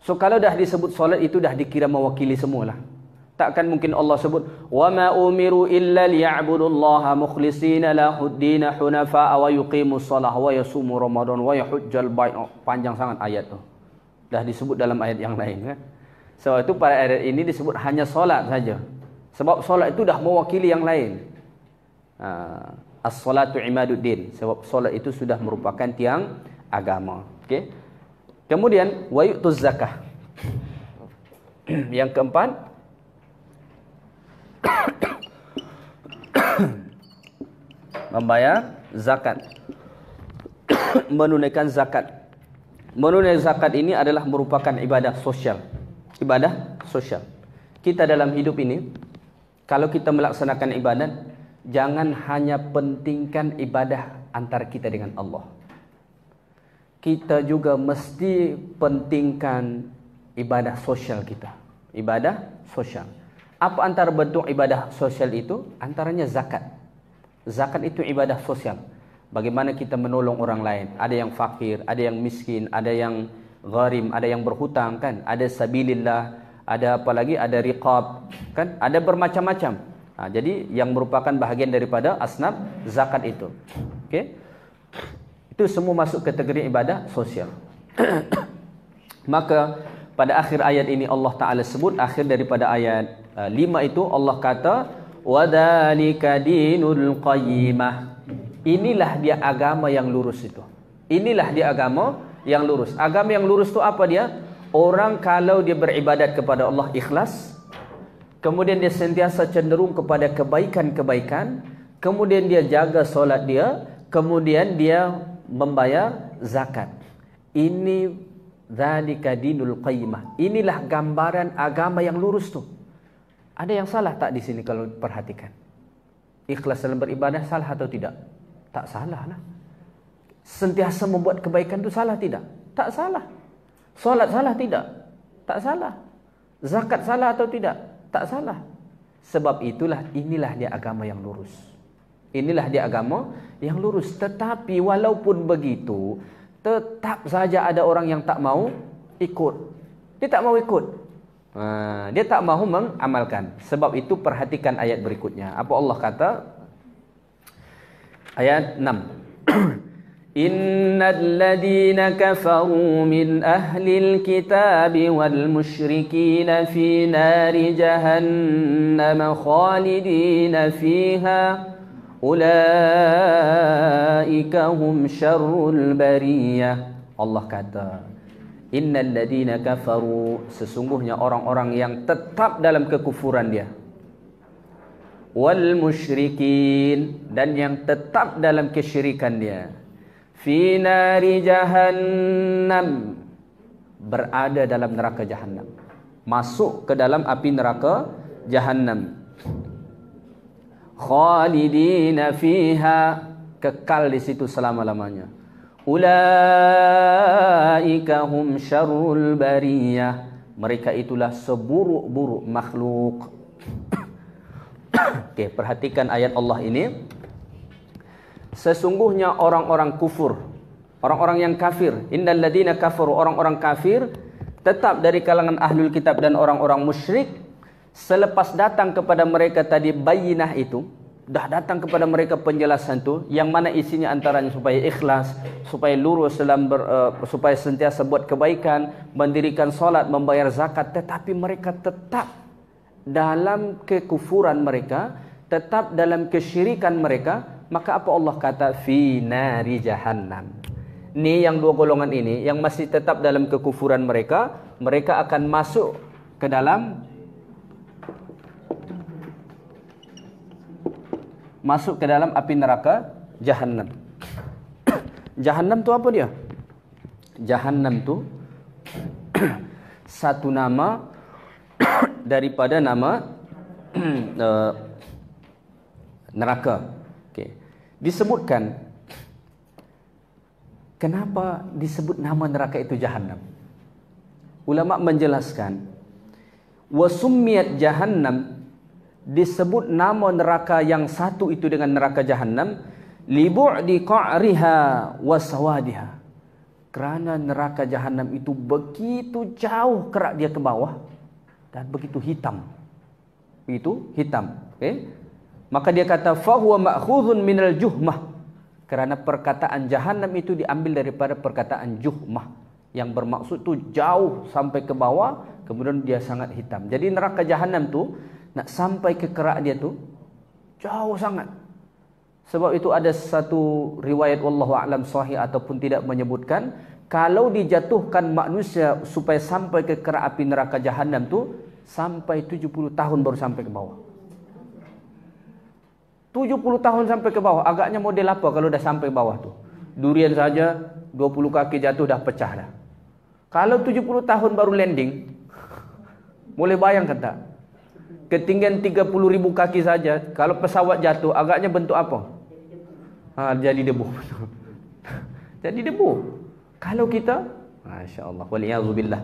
So kalau dah disebut salat itu dah dikira mewakili semualah. Takkan mungkin Allah sebut wa ma umiru illa liya'budullaha mukhlishina lahuddin hunafa wa yuqimus shalah wa yasumu ramadan wa yahujjal bait. Panjang sangat ayat tu. Dah disebut dalam ayat yang lain kan. Sebab itu pada ayat ini disebut hanya solat saja. Sebab solat itu dah mewakili yang lain. As-salatu imaduddin. Sebab solat itu sudah merupakan tiang agama. Okey. Kemudian wa yu'tuz zakah. Yang keempat, membayar zakat. Menunaikan zakat. Menunaikan zakat ini adalah merupakan ibadah sosial. Ibadah sosial. Kita dalam hidup ini, kalau kita melaksanakan ibadat, jangan hanya pentingkan ibadah antara kita dengan Allah. Kita juga mesti pentingkan ibadah sosial kita. Ibadah sosial. Apa antara bentuk ibadah sosial itu? Antaranya zakat. Zakat itu ibadah sosial. Bagaimana kita menolong orang lain. Ada yang fakir, ada yang miskin, ada yang gharim, ada yang berhutang kan, ada sabilillah, ada apa lagi, ada riqab kan, ada bermacam-macam. Jadi yang merupakan bahagian daripada asnaf zakat itu. Okey. Itu semua masuk kategori ibadah sosial. Maka pada akhir ayat ini Allah Taala sebut, akhir daripada ayat 5 itu Allah kata wadzalika dinul qayyimah. Inilah dia agama yang lurus itu. Inilah dia agama yang lurus. Agama yang lurus itu apa dia? Orang kalau dia beribadat kepada Allah ikhlas, kemudian dia sentiasa cenderung kepada kebaikan-kebaikan, kemudian dia jaga solat dia, kemudian dia membayar zakat. Ini dzalika dinul qayyimah. Inilah gambaran agama yang lurus tu. Ada yang salah tak di sini kalau perhatikan? Ikhlas dalam beribadah salah atau tidak? Tak salah lah. Sentiasa membuat kebaikan itu salah tidak? Tak salah. Solat salah tidak? Tak salah. Zakat salah atau tidak? Tak salah. Sebab itulah inilah dia agama yang lurus. Inilah dia agama yang lurus. Tetapi walaupun begitu, tetap saja ada orang yang tak mau ikut. Dia tak mau ikut. Dia tak mahu mengamalkan. Sebab itu perhatikan ayat berikutnya. Apa Allah kata? Ayat 6. Innal ladina kafaru min ahlil kitabi wal musyrikin fi nari jahannam khalidina fiha ulaika hum syarrul bariyah. Allah kata, innal ladina kafaru, sesungguhnya orang-orang yang tetap dalam kekufuran dia, wal musyrikin, dan yang tetap dalam kesyirikan dia, fi nari jahannam, berada dalam neraka jahannam, masuk ke dalam api neraka jahannam, khalidina fiha, kekal di situ selama-lamanya. Ulaika hum syarrul bariyah, mereka itulah seburuk-buruk makhluk. Okey, perhatikan ayat Allah ini. Sesungguhnya orang-orang kufur, orang-orang yang kafir, innal ladina kafaru, orang-orang kafir, tetap dari kalangan ahlul kitab dan orang-orang musyrik, selepas datang kepada mereka tadi bayyinah itu, dah datang kepada mereka penjelasan itu, yang mana isinya antaranya supaya ikhlas, supaya lurus dalam supaya sentiasa buat kebaikan, mendirikan solat, membayar zakat, tetapi mereka tetap dalam kekufuran mereka, tetap dalam kesyirikan mereka. Maka apa Allah kata? Fi nari jahannam. Ini yang dua golongan ini yang masih tetap dalam kekufuran mereka, mereka akan masuk ke dalam api neraka jahannam. Jahannam tu apa dia? Jahannam tu satu nama daripada nama neraka. Okay. Disebutkan, kenapa disebut nama neraka itu jahannam? Ulama menjelaskan, wasummiyat jahannam, disebut nama neraka yang satu itu dengan neraka jahannam, libu'di qa'riha wa sawadiha, kerana neraka jahannam itu begitu jauh kerak dia ke bawah dan begitu hitam. Begitu hitam. Okay? Maka dia kata fahuwa ma'khudhun minal juhmah, kerana perkataan jahannam itu diambil daripada perkataan juhmah, yang bermaksud tu jauh sampai ke bawah, kemudian dia sangat hitam. Jadi neraka jahannam tu nak sampai ke kerak dia tu jauh sangat. Sebab itu ada satu riwayat wallahu a'lam sahih ataupun tidak menyebutkan, kalau dijatuhkan manusia supaya sampai ke kerak api neraka jahannam tu, sampai 70 tahun baru sampai ke bawah. 70 tahun sampai ke bawah. Agaknya model apa kalau dah sampai bawah tu? Durian saja 20 kaki jatuh dah pecah dah. Kalau 70 tahun baru landing, boleh bayangkan tak? Ketinggian 30.000 kaki saja, kalau pesawat jatuh agaknya bentuk apa? Jadi debu. Jadi debu. Kalau kita, masya-Allah, waliyazubillah.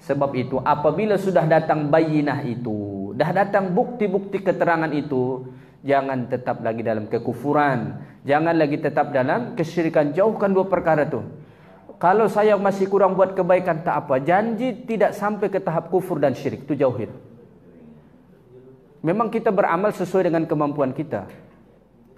Sebab itu apabila sudah datang bayyinah itu, dah datang bukti-bukti keterangan itu, jangan tetap lagi dalam kekufuran, jangan lagi tetap dalam kesyirikan. Jauhkan dua perkara tu. Kalau saya masih kurang buat kebaikan, tak apa, janji tidak sampai ke tahap kufur dan syirik, tu jauhin. Memang kita beramal sesuai dengan kemampuan kita.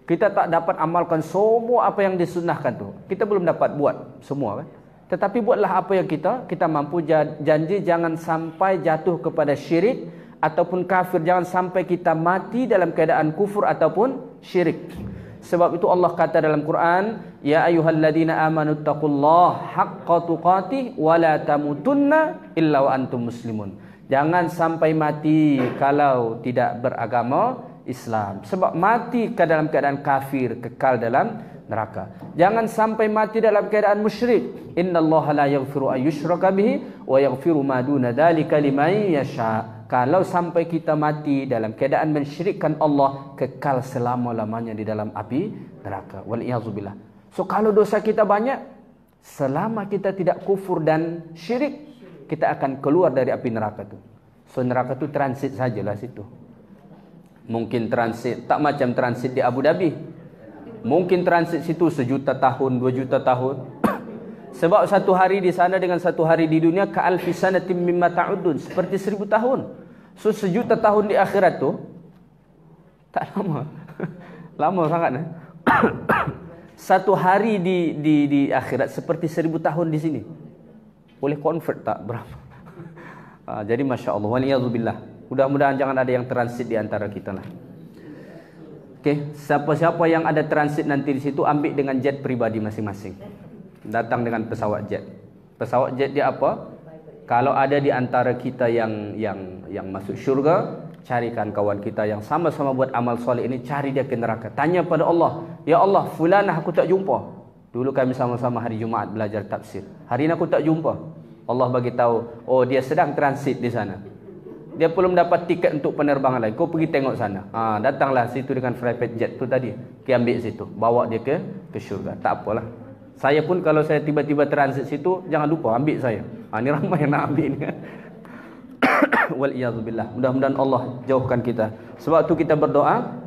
Kita tak dapat amalkan semua apa yang disunnahkan tu. Kita belum dapat buat semua kan. Tetapi buatlah apa yang kita mampu. Janji jangan sampai jatuh kepada syirik ataupun kafir, jangan sampai kita mati dalam keadaan kufur ataupun syirik. Sebab itu Allah kata dalam Quran, ya ayyuhalladzina amanu taqullaha haqqa tuqatih wa la tamutunna illa wa antum muslimun. Jangan sampai mati kalau tidak beragama Islam. Sebab mati ke dalam keadaan kafir, kekal dalam neraka. Jangan sampai mati dalam keadaan musyrik. Innallaha la yaghfiru an yushraka bihi wa yaghfiru ma duna dzalika liman yasha. Kalau sampai kita mati dalam keadaan mensyirikkan Allah, kekal selama-lamanya di dalam api neraka. Waliyazubillah. So kalau dosa kita banyak, selama kita tidak kufur dan syirik, kita akan keluar dari api neraka tu. So neraka tu transit sajalah situ. Mungkin transit tak macam transit di Abu Dhabi. Mungkin transit situ 1 juta tahun, 2 juta tahun. Sebab satu hari di sana dengan satu hari di dunia ka'alfi sanatin mimma ta'udun, seperti 1000 tahun. So 1.000.000 tahun di akhirat tu tak lama. Lama sangat eh? Satu hari di akhirat seperti 1000 tahun di sini. Boleh convert tak berapa? Jadi Masya Allah, waliyadzubillah. Mudah-mudahan jangan ada yang transit di antara kita lah. Okay. Siapa-siapa yang ada transit nanti di situ, ambil dengan jet pribadi masing-masing. Datang dengan pesawat jet. Pesawat jet dia apa? Kalau ada di antara kita yang masuk syurga, carikan kawan kita yang sama-sama buat amal soleh ini, cari dia ke neraka. Tanya pada Allah, ya Allah, fulanah aku tak jumpa. Dulu kami sama-sama hari Jumaat belajar tafsir. Hari ini aku tak jumpa. Allah bagi tahu, oh dia sedang transit di sana. Dia belum dapat tiket untuk penerbangan lain. Kau pergi tengok sana. Datanglah situ dengan private jet tu tadi. Kita ambil situ, bawa dia ke syurga. Tak apalah. Saya pun kalau saya tiba-tiba transit situ, jangan lupa ambil saya. Ni ramai yang nak ambil ni. Waliyadzubillah. Mudah-mudahan Allah jauhkan kita. Sebab tu kita berdoa,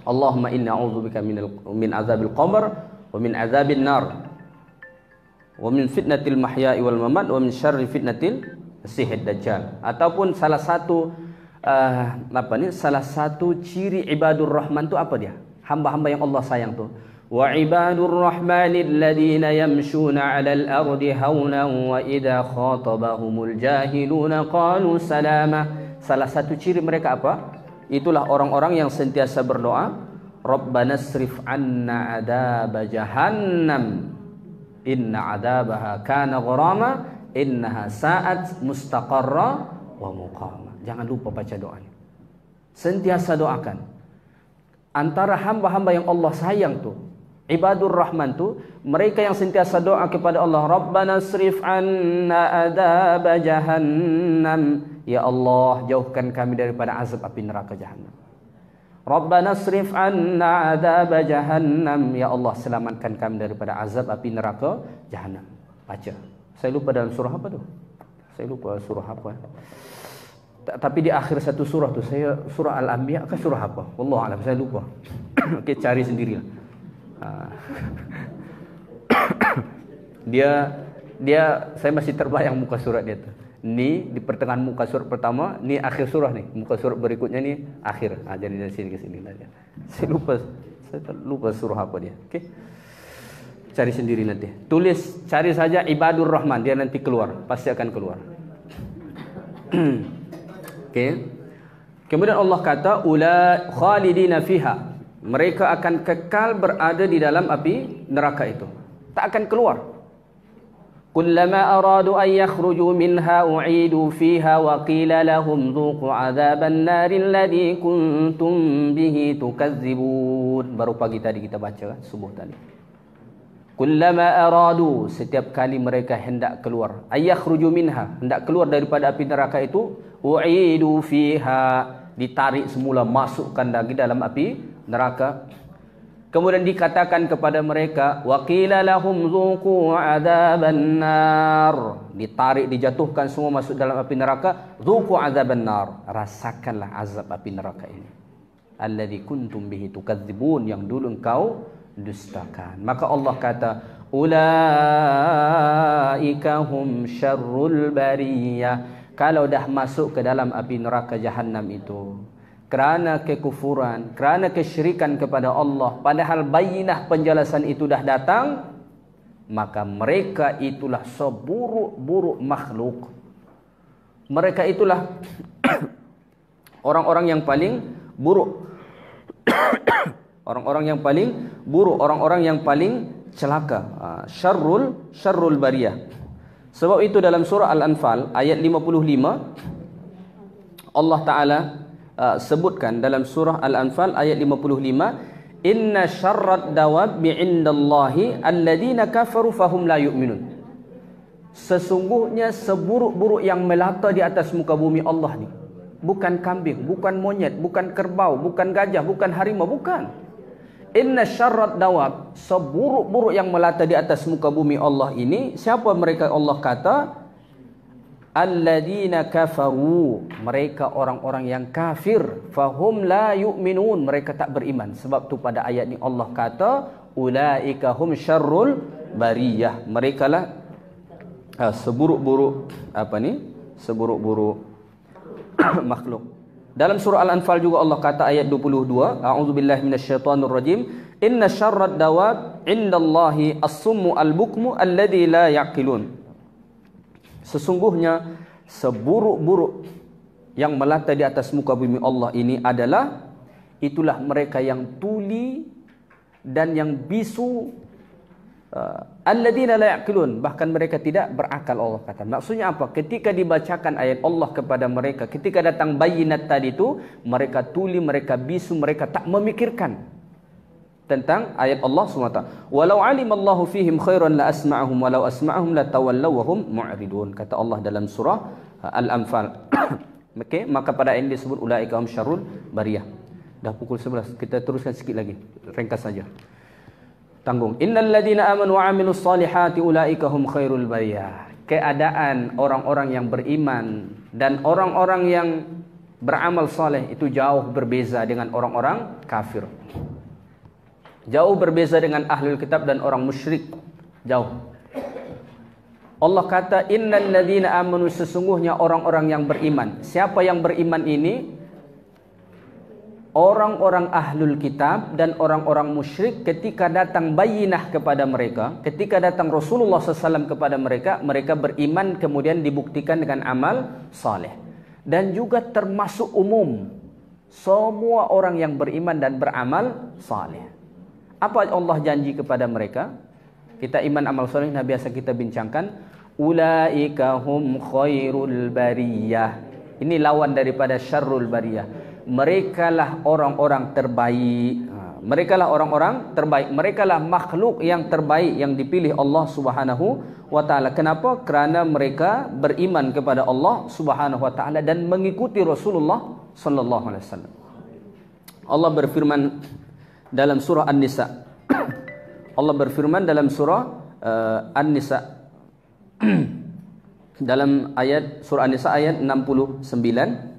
Allahumma inna a'udzubika min azabil qabr wa min azabil nar wa min fitnatil mahya'i wal mamat wa min syarri fitnatil sihir dajjal. Ataupun salah satu salah satu ciri ibadur rahman tu apa dia? Hamba-hamba yang Allah sayang tu. Wa ibadur rahmanil ladzina yamshuna 'alal ardi haunan wa idza khatabahumul jahiluna qalu salama. Salah satu ciri mereka apa? Itulah orang-orang yang sentiasa berdoa, Rabbana srif 'anna 'adzaba jahannam inna 'adzabaha kana gharama innaha sa'at mustaqarra wa muqama. Jangan lupa baca doanya. Sentiasa doakan. Antara hamba-hamba yang Allah sayang tu, ibadur rahman tu, mereka yang sentiasa doa kepada Allah, Rabbana srif 'anna 'adzaba jahannam. Ya Allah, jauhkan kami daripada azab api neraka jahannam. Rabbana srif 'anna 'adzaba jahannam. Ya Allah, selamatkan kami daripada azab api neraka jahannam. Baca. Saya lupa dalam surah apa tu? Saya lupa surah apa. Tapi di akhir satu surah tu, saya surah Al-Anbiya ke surah apa? Wallahu a'lam, saya lupa. Okey, cari sendirilah. Dia saya masih terbayang muka surat dia tu. Ni di pertengahan muka surat pertama, ni akhir surah ni. Muka surat berikutnya ni akhir. Jadi dari sini ke sini lah dia. Saya lupa surah apa dia. Okey. Cari sendiri nanti. Tulis, cari saja ibadur rahman, dia nanti keluar, pasti akan keluar. Okey. Kemudian Allah kata ula khalidina fiha. Mereka akan kekal berada di dalam api neraka itu. Tak akan keluar. Kullama aradu an yakhruju minha u'idu fiha wa qila lahum dhuqu 'adzaban nari alladhi kuntum bihi tukazzibun. Baru pagi tadi kita baca subuh tadi. Kullama aradu, setiap kali mereka hendak keluar, ay yakhruju minha, hendak keluar daripada api neraka itu, u'idu fiha, ditarik semula, masukkan lagi dalam api neraka. Kemudian dikatakan kepada mereka, wa qila lahum dzuqu 'adzaban nar, ditarik, dijatuhkan semua masuk dalam api neraka. Dzuqu 'adzaban nar, rasakanlah azab api neraka ini. Alladzi kuntum bihi tukadzibun, yang dulu engkau dustakan. Maka Allah kata, ulaika hum syarrul bariyah. Kalau dah masuk ke dalam api neraka jahanam itu kerana kekufuran, kerana kesyirikan kepada Allah, padahal bayinah penjelasan itu dah datang, maka mereka itulah seburuk-buruk makhluk. Mereka itulah orang-orang yang paling buruk. Orang-orang yang paling buruk, orang-orang yang paling celaka. Syarrul bariyah. Sebab itu dalam surah Al-Anfal ayat 55, Allah Ta'ala sebutkan dalam surah Al-Anfal ayat 55, inna syarrad dawabi indallahi alladhina kafaru fahum la yu'minun. Sesungguhnya seburuk-buruk yang melata di atas muka bumi Allah ni, bukan kambing, bukan monyet, bukan kerbau, bukan gajah, bukan harimau, bukan. Inna syarrad dawab, seburuk-buruk yang melata di atas muka bumi Allah ini, siapa mereka? Allah kata, alladzina kafaru, mereka orang-orang yang kafir, fahum la yu'minun, mereka tak beriman. Sebab tu pada ayat ni Allah kata, ulaika hum syarrul bariyah, mereka lah seburuk-buruk apa ni? Seburuk-buruk makhluk. Dalam surah Al-Anfal juga Allah kata ayat 22, a'udzubillahi minasyaitonir rajim, inna syarrad dawab indallahi as-summu al-bukmu alladzi la yaqilun. Sesungguhnya seburuk-buruk yang melata di atas muka bumi Allah ini adalah itulah mereka yang tuli dan yang bisu, alladzina la yaqilun, bahkan mereka tidak berakal. Allah kata, maksudnya apa? Ketika dibacakan ayat Allah kepada mereka, ketika datang bayinat tadi itu, mereka tuli, mereka bisu, mereka tak memikirkan tentang ayat Allah SWT. Walau alimallahu fihim khairan la asma'ahum walau asma'ahum la tawallaw wa hum mu'ridun, kata Allah dalam surah Al-Anfal. Okay, maka pada ayat disebut ulaika hum syarrul bariyah. Dah pukul 11, kita teruskan sikit lagi, ringkas saja. Tanggung. Innal ladzina amanu wa 'amilus solihati ulaika hum khairul bariyah. Keadaan orang-orang yang beriman dan orang-orang yang beramal soleh itu jauh berbeza dengan orang-orang kafir. Jauh berbeza dengan ahlul kitab dan orang musyrik. Jauh. Allah kata innal ladzina amanu, sesungguhnya orang-orang yang beriman. Siapa yang beriman ini? Orang-orang ahlul kitab dan orang-orang musyrik, ketika datang bayinah kepada mereka, ketika datang Rasulullah SAW kepada mereka, mereka beriman kemudian dibuktikan dengan amal saleh. Dan juga termasuk umum semua orang yang beriman dan beramal saleh. Apa Allah janji kepada mereka? Kita iman amal saleh, nah biasa kita bincangkan, ulaika hum khairul bariyah. Ini lawan daripada syarrul bariyah. Merekalah orang-orang terbaik. Merekalah orang-orang terbaik. Merekalah makhluk yang terbaik yang dipilih Allah Subhanahu wa taala. Kenapa? Kerana mereka beriman kepada Allah Subhanahu wa taala dan mengikuti Rasulullah sallallahu alaihi wasallam. Allah berfirman dalam surah An-Nisa. Allah berfirman dalam surah An-Nisa. Dalam ayat surah An-Nisa ayat 69.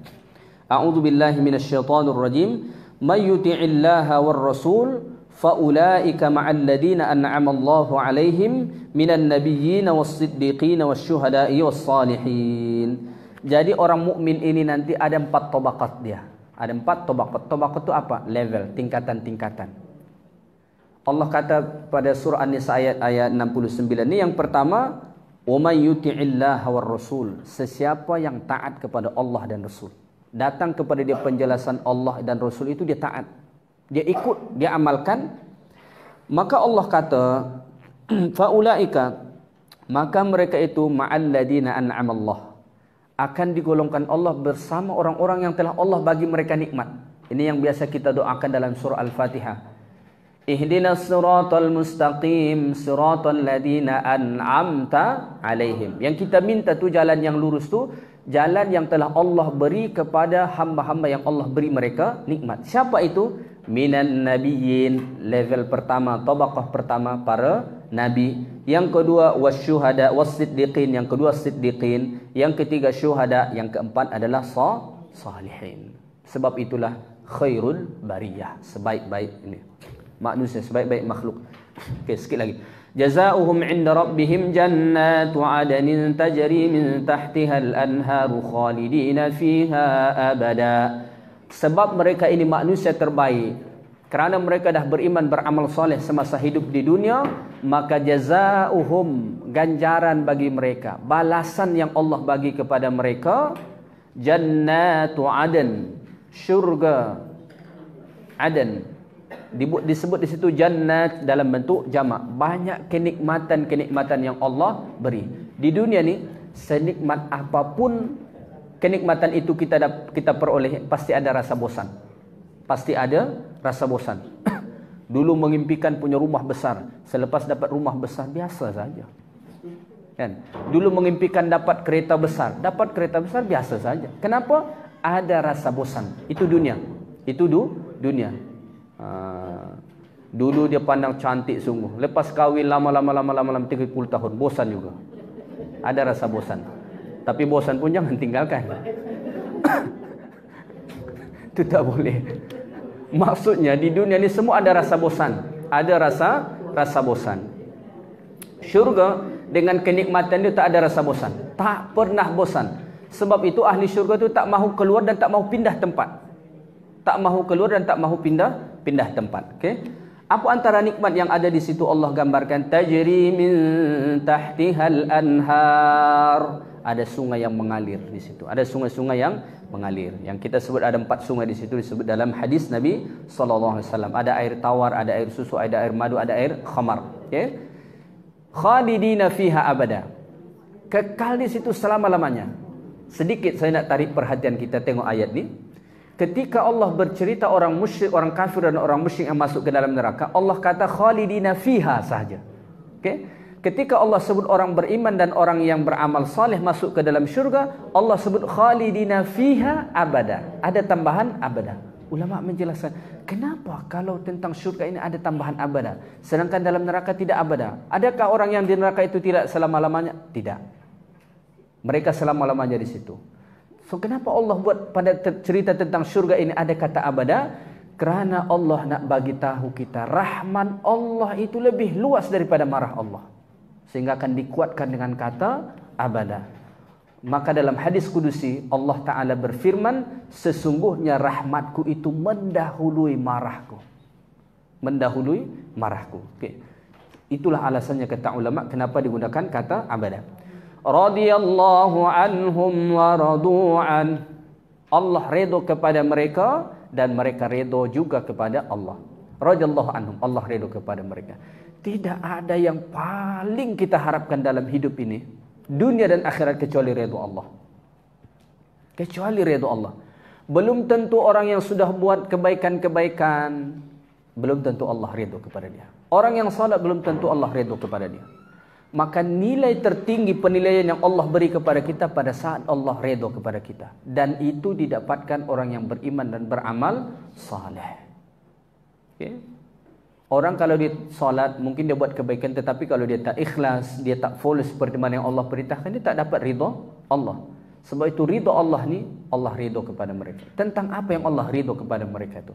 A'udzu billahi minasyaitonir rajim. May yuti'illaha war rasul fa ulaika ma'al ladzina an'ama Allahu 'alaihim minan nabiyyin was-siddiqin wasyuhada'i was-salihin. Jadi orang mukmin ini nanti ada 4 tabaqat dia. Ada 4 tabaqat. Tabaqat itu apa? Level, tingkatan-tingkatan. Allah kata pada surah An-Nisa ayat 69 ini, yang pertama, wa may yuti'illaha war rasul, sesiapa yang taat kepada Allah dan Rasul. Datang kepada dia penjelasan Allah dan Rasul itu dia taat. Dia ikut, dia amalkan. Maka Allah kata, faulaika, maka mereka itu ma'al ladina an'ama Allah, akan digolongkan Allah bersama orang-orang yang telah Allah bagi mereka nikmat. Ini yang biasa kita doakan dalam surah Al-Fatihah. Ihdinas siratal mustaqim siratal ladina an'amta alaihim. Yang kita minta tu jalan yang lurus tu, jalan yang telah Allah beri kepada hamba-hamba yang Allah beri mereka nikmat. Siapa itu? Minan nabiyyin, level pertama, tabaqah pertama para nabi. Yang kedua wasyuhada was-siddiqin, yang kedua siddiqin, yang ketiga syuhada, yang keempat adalah salihin. Sebab itulah khairul bariyah, sebaik-baik ini manusia, sebaik-baik makhluk. Okey, sikit lagi. Jazaohum 'inda rabbihim jannatu 'adnin tajri min tahtiha al-anharu khalidina fiha abada. Sebab mereka ini manusia terbaik, kerana mereka dah beriman beramal soleh semasa hidup di dunia, maka jazaohum, ganjaran bagi mereka, balasan yang Allah bagi kepada mereka, jannatu 'adn, syurga Aden. Disebut di situ jannat dalam bentuk jamak. Banyak kenikmatan-kenikmatan yang Allah beri. Di dunia ni, senikmat apapun kenikmatan itu kita peroleh, pasti ada rasa bosan. Pasti ada rasa bosan. Dulu mengimpikan punya rumah besar, selepas dapat rumah besar biasa saja. Kan? Dulu mengimpikan dapat kereta besar biasa saja. Kenapa? Ada rasa bosan. Itu dunia. Itu dunia. Dulu dia pandang cantik sungguh, lepas kahwin lama-lama 30 tahun bosan juga. Ada rasa bosan. Tapi bosan pun jangan tinggalkan. Itu tak boleh. Maksudnya di dunia ni semua ada rasa bosan. Ada rasa bosan. Syurga dengan kenikmatan dia tak ada rasa bosan. Tak pernah bosan. Sebab itu ahli syurga tu tak mahu keluar dan tak mahu pindah tempat. Tak mahu keluar dan tak mahu pindah tempat. Okey. Apa antara nikmat yang ada di situ Allah gambarkan? Tajri min tahtihal anhar. Ada sungai yang mengalir di situ. Ada sungai-sungai yang mengalir. Yang kita sebut ada 4 sungai di situ disebut dalam hadis Nabi SAW. Ada air tawar, ada air susu, ada air madu, ada air khamar. Okay? Khalidina fiha abada. Kekal di situ selama-lamanya. Sedikit saya nak tarik perhatian kita tengok ayat ni. Ketika Allah bercerita orang musyrik, orang kafir dan orang musyrik yang masuk ke dalam neraka, Allah kata khalidina fiha sahaja. Okay? Ketika Allah sebut orang beriman dan orang yang beramal saleh masuk ke dalam syurga, Allah sebut khalidina fiha abada. Ada tambahan abada. Ulama menjelaskan, kenapa kalau tentang syurga ini ada tambahan abada, sedangkan dalam neraka tidak abada? Adakah orang yang di neraka itu tidak selama-lamanya? Tidak. Mereka selama-lamanya di situ. So kenapa Allah buat pada cerita tentang syurga ini ada kata abada? Kerana Allah nak bagi tahu kita rahman Allah itu lebih luas daripada marah Allah. Sehingga akan dikuatkan dengan kata abada. Maka dalam hadis kudusi Allah Ta'ala berfirman, sesungguhnya rahmatku itu mendahului marahku. Mendahului marahku. Okay. Itulah alasannya kata ulama kenapa digunakan kata abada. Radiyallahu anhum wa radu'an. Allah redha kepada mereka dan mereka redha juga kepada Allah. Radiyallahu anhum, Allah redha kepada mereka. Tidak ada yang paling kita harapkan dalam hidup ini, dunia dan akhirat, kecuali redha Allah. Kecuali redha Allah. Belum tentu orang yang sudah buat kebaikan-kebaikan, belum tentu Allah redha kepada dia. Orang yang salat belum tentu Allah redha kepada dia. Maka nilai tertinggi penilaian yang Allah beri kepada kita pada saat Allah redha kepada kita. Dan itu didapatkan orang yang beriman dan beramal saleh. Okay. Orang kalau dia solat, mungkin dia buat kebaikan, tetapi kalau dia tak ikhlas, dia tak follow seperti mana yang Allah perintahkan, dia tak dapat ridha Allah. Sebab itu ridha Allah ni, Allah ridha kepada mereka. Tentang apa yang Allah ridha kepada mereka itu?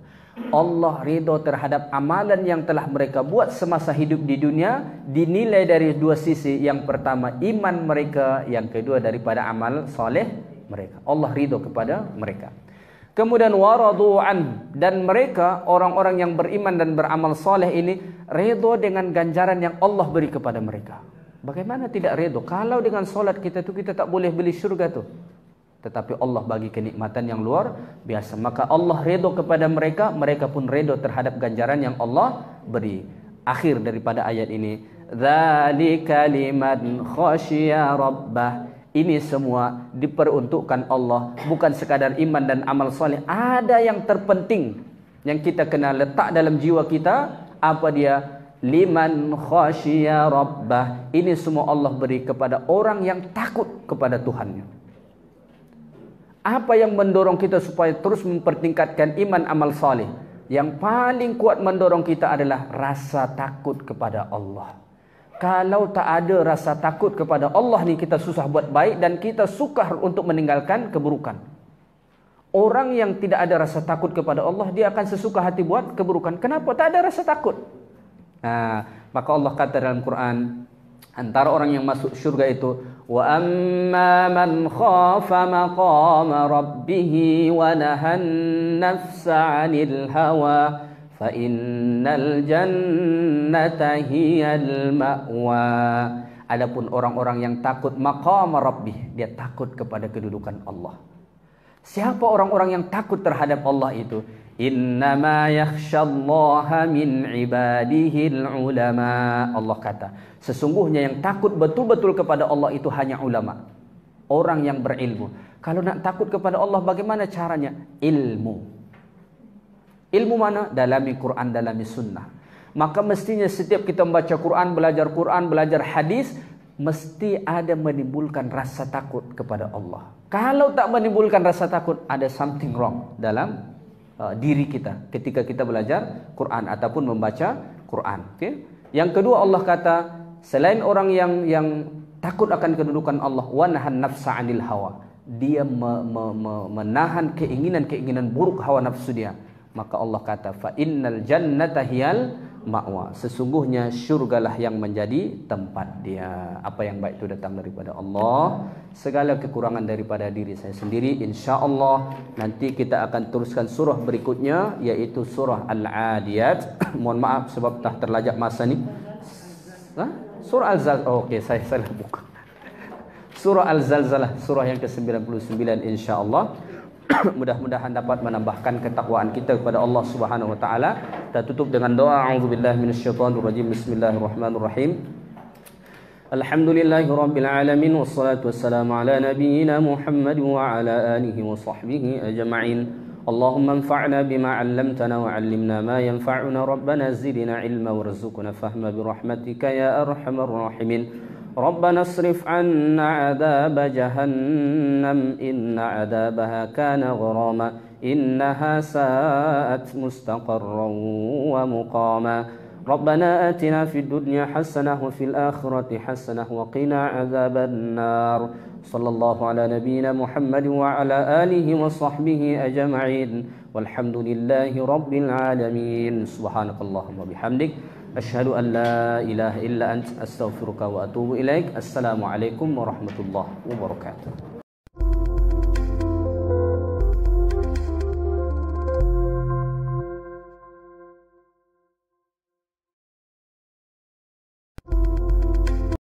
Allah ridha terhadap amalan yang telah mereka buat semasa hidup di dunia, dinilai dari 2 sisi. Yang pertama iman mereka, yang kedua daripada amal soleh mereka. Allah ridha kepada mereka. Kemudian waradu'an, dan mereka orang-orang yang beriman dan beramal soleh ini ridha dengan ganjaran yang Allah beri kepada mereka. Bagaimana tidak redha? Kalau dengan solat kita tu kita tak boleh beli syurga tu. Tetapi Allah bagi kenikmatan yang luar biasa. Maka Allah redha kepada mereka, mereka pun redha terhadap ganjaran yang Allah beri. Akhir daripada ayat ini, dzalika liman khasyiya rabbah. Ini semua diperuntukkan Allah, bukan sekadar iman dan amal soleh. Ada yang terpenting yang kita kena letak dalam jiwa kita. Apa dia? Liman khasyiya rabbah. Ini semua Allah beri kepada orang yang takut kepada Tuhannya. Apa yang mendorong kita supaya terus mempertingkatkan iman amal salih? Yang paling kuat mendorong kita adalah rasa takut kepada Allah. Kalau tak ada rasa takut kepada Allah ni, kita susah buat baik dan kita sukar untuk meninggalkan keburukan. Orang yang tidak ada rasa takut kepada Allah, dia akan sesuka hati buat keburukan. Kenapa? Tak ada rasa takut. Maka Allah kata dalam Quran, antara orang yang masuk syurga itu, wa amma man khafa maqama rabbih wa nahan nafsa 'anil hawa fa innal jannata hiyal ma'wa. Adapun orang-orang yang takut maqama rabbih, dia takut kepada kedudukan Allah. Siapa orang-orang yang takut terhadap Allah itu? Innama yakhsyallaha min ibadihil ulama. Allah kata, sesungguhnya yang takut betul-betul kepada Allah itu hanya ulama, orang yang berilmu. Kalau nak takut kepada Allah, bagaimana caranya? Ilmu. Ilmu mana? Dalami Quran, dalami sunnah. Maka mestinya setiap kita membaca Quran, belajar hadis, mesti ada menimbulkan rasa takut kepada Allah. Kalau tak menimbulkan rasa takut, ada something wrong dalam diri kita ketika kita belajar Quran ataupun membaca Quran. Okay? Yang kedua, Allah kata selain orang yang takut akan kedudukan Allah, wa nahan nafsa 'anil hawa, dia menahan keinginan-keinginan buruk hawa nafsu dia, maka Allah kata fa innal jannata hiyal ma'wa. Sesungguhnya syurgalah yang menjadi tempat dia. Apa yang baik itu datang daripada Allah. Segala kekurangan daripada diri saya sendiri. InsyaAllah nanti kita akan teruskan surah berikutnya, yaitu surah Al-Adiyat. Mohon maaf sebab tak terlajak masa ni. Surah Al-Zalzalah. Okey, saya salah buka. Surah Al-Zalzalah, surah yang ke-99 insya-Allah. Mudah-mudahan dapat menambahkan ketakwaan kita kepada Allah Subhanahu wa taala. Kita tutup dengan doa, a'udzubillahi minasyaitonirrajim. Bismillahirrahmanirrahim. Alhamdulillahirabbil alamin wassalatu wassalamu ala nabiyyina Muhammad wa ala alihi wa sahbihi ajma'in. Allahumma anfa'na bima 'allamtana wa 'allimna ma yanfa'una. Rabbana zidna 'ilma warzuqna fahma bi rahmatika ya arhamar rahimin. ربنا اصرف عنا عذاب جهنم إن عذابها كان غراما إنها ساءت مستقرا ومقاما ربنا آتنا في الدنيا حسنة وفي الآخرة حسنة وقنا عذاب النار صلى الله على نبينا محمد وعلى آله وصحبه أجمعين والحمد لله رب العالمين سبحانك اللهم وبحمدك أشهد أن لا إله إلا أنت أستغفرك وأتوب إليك. السلام عليكم ورحمة الله وبركاته.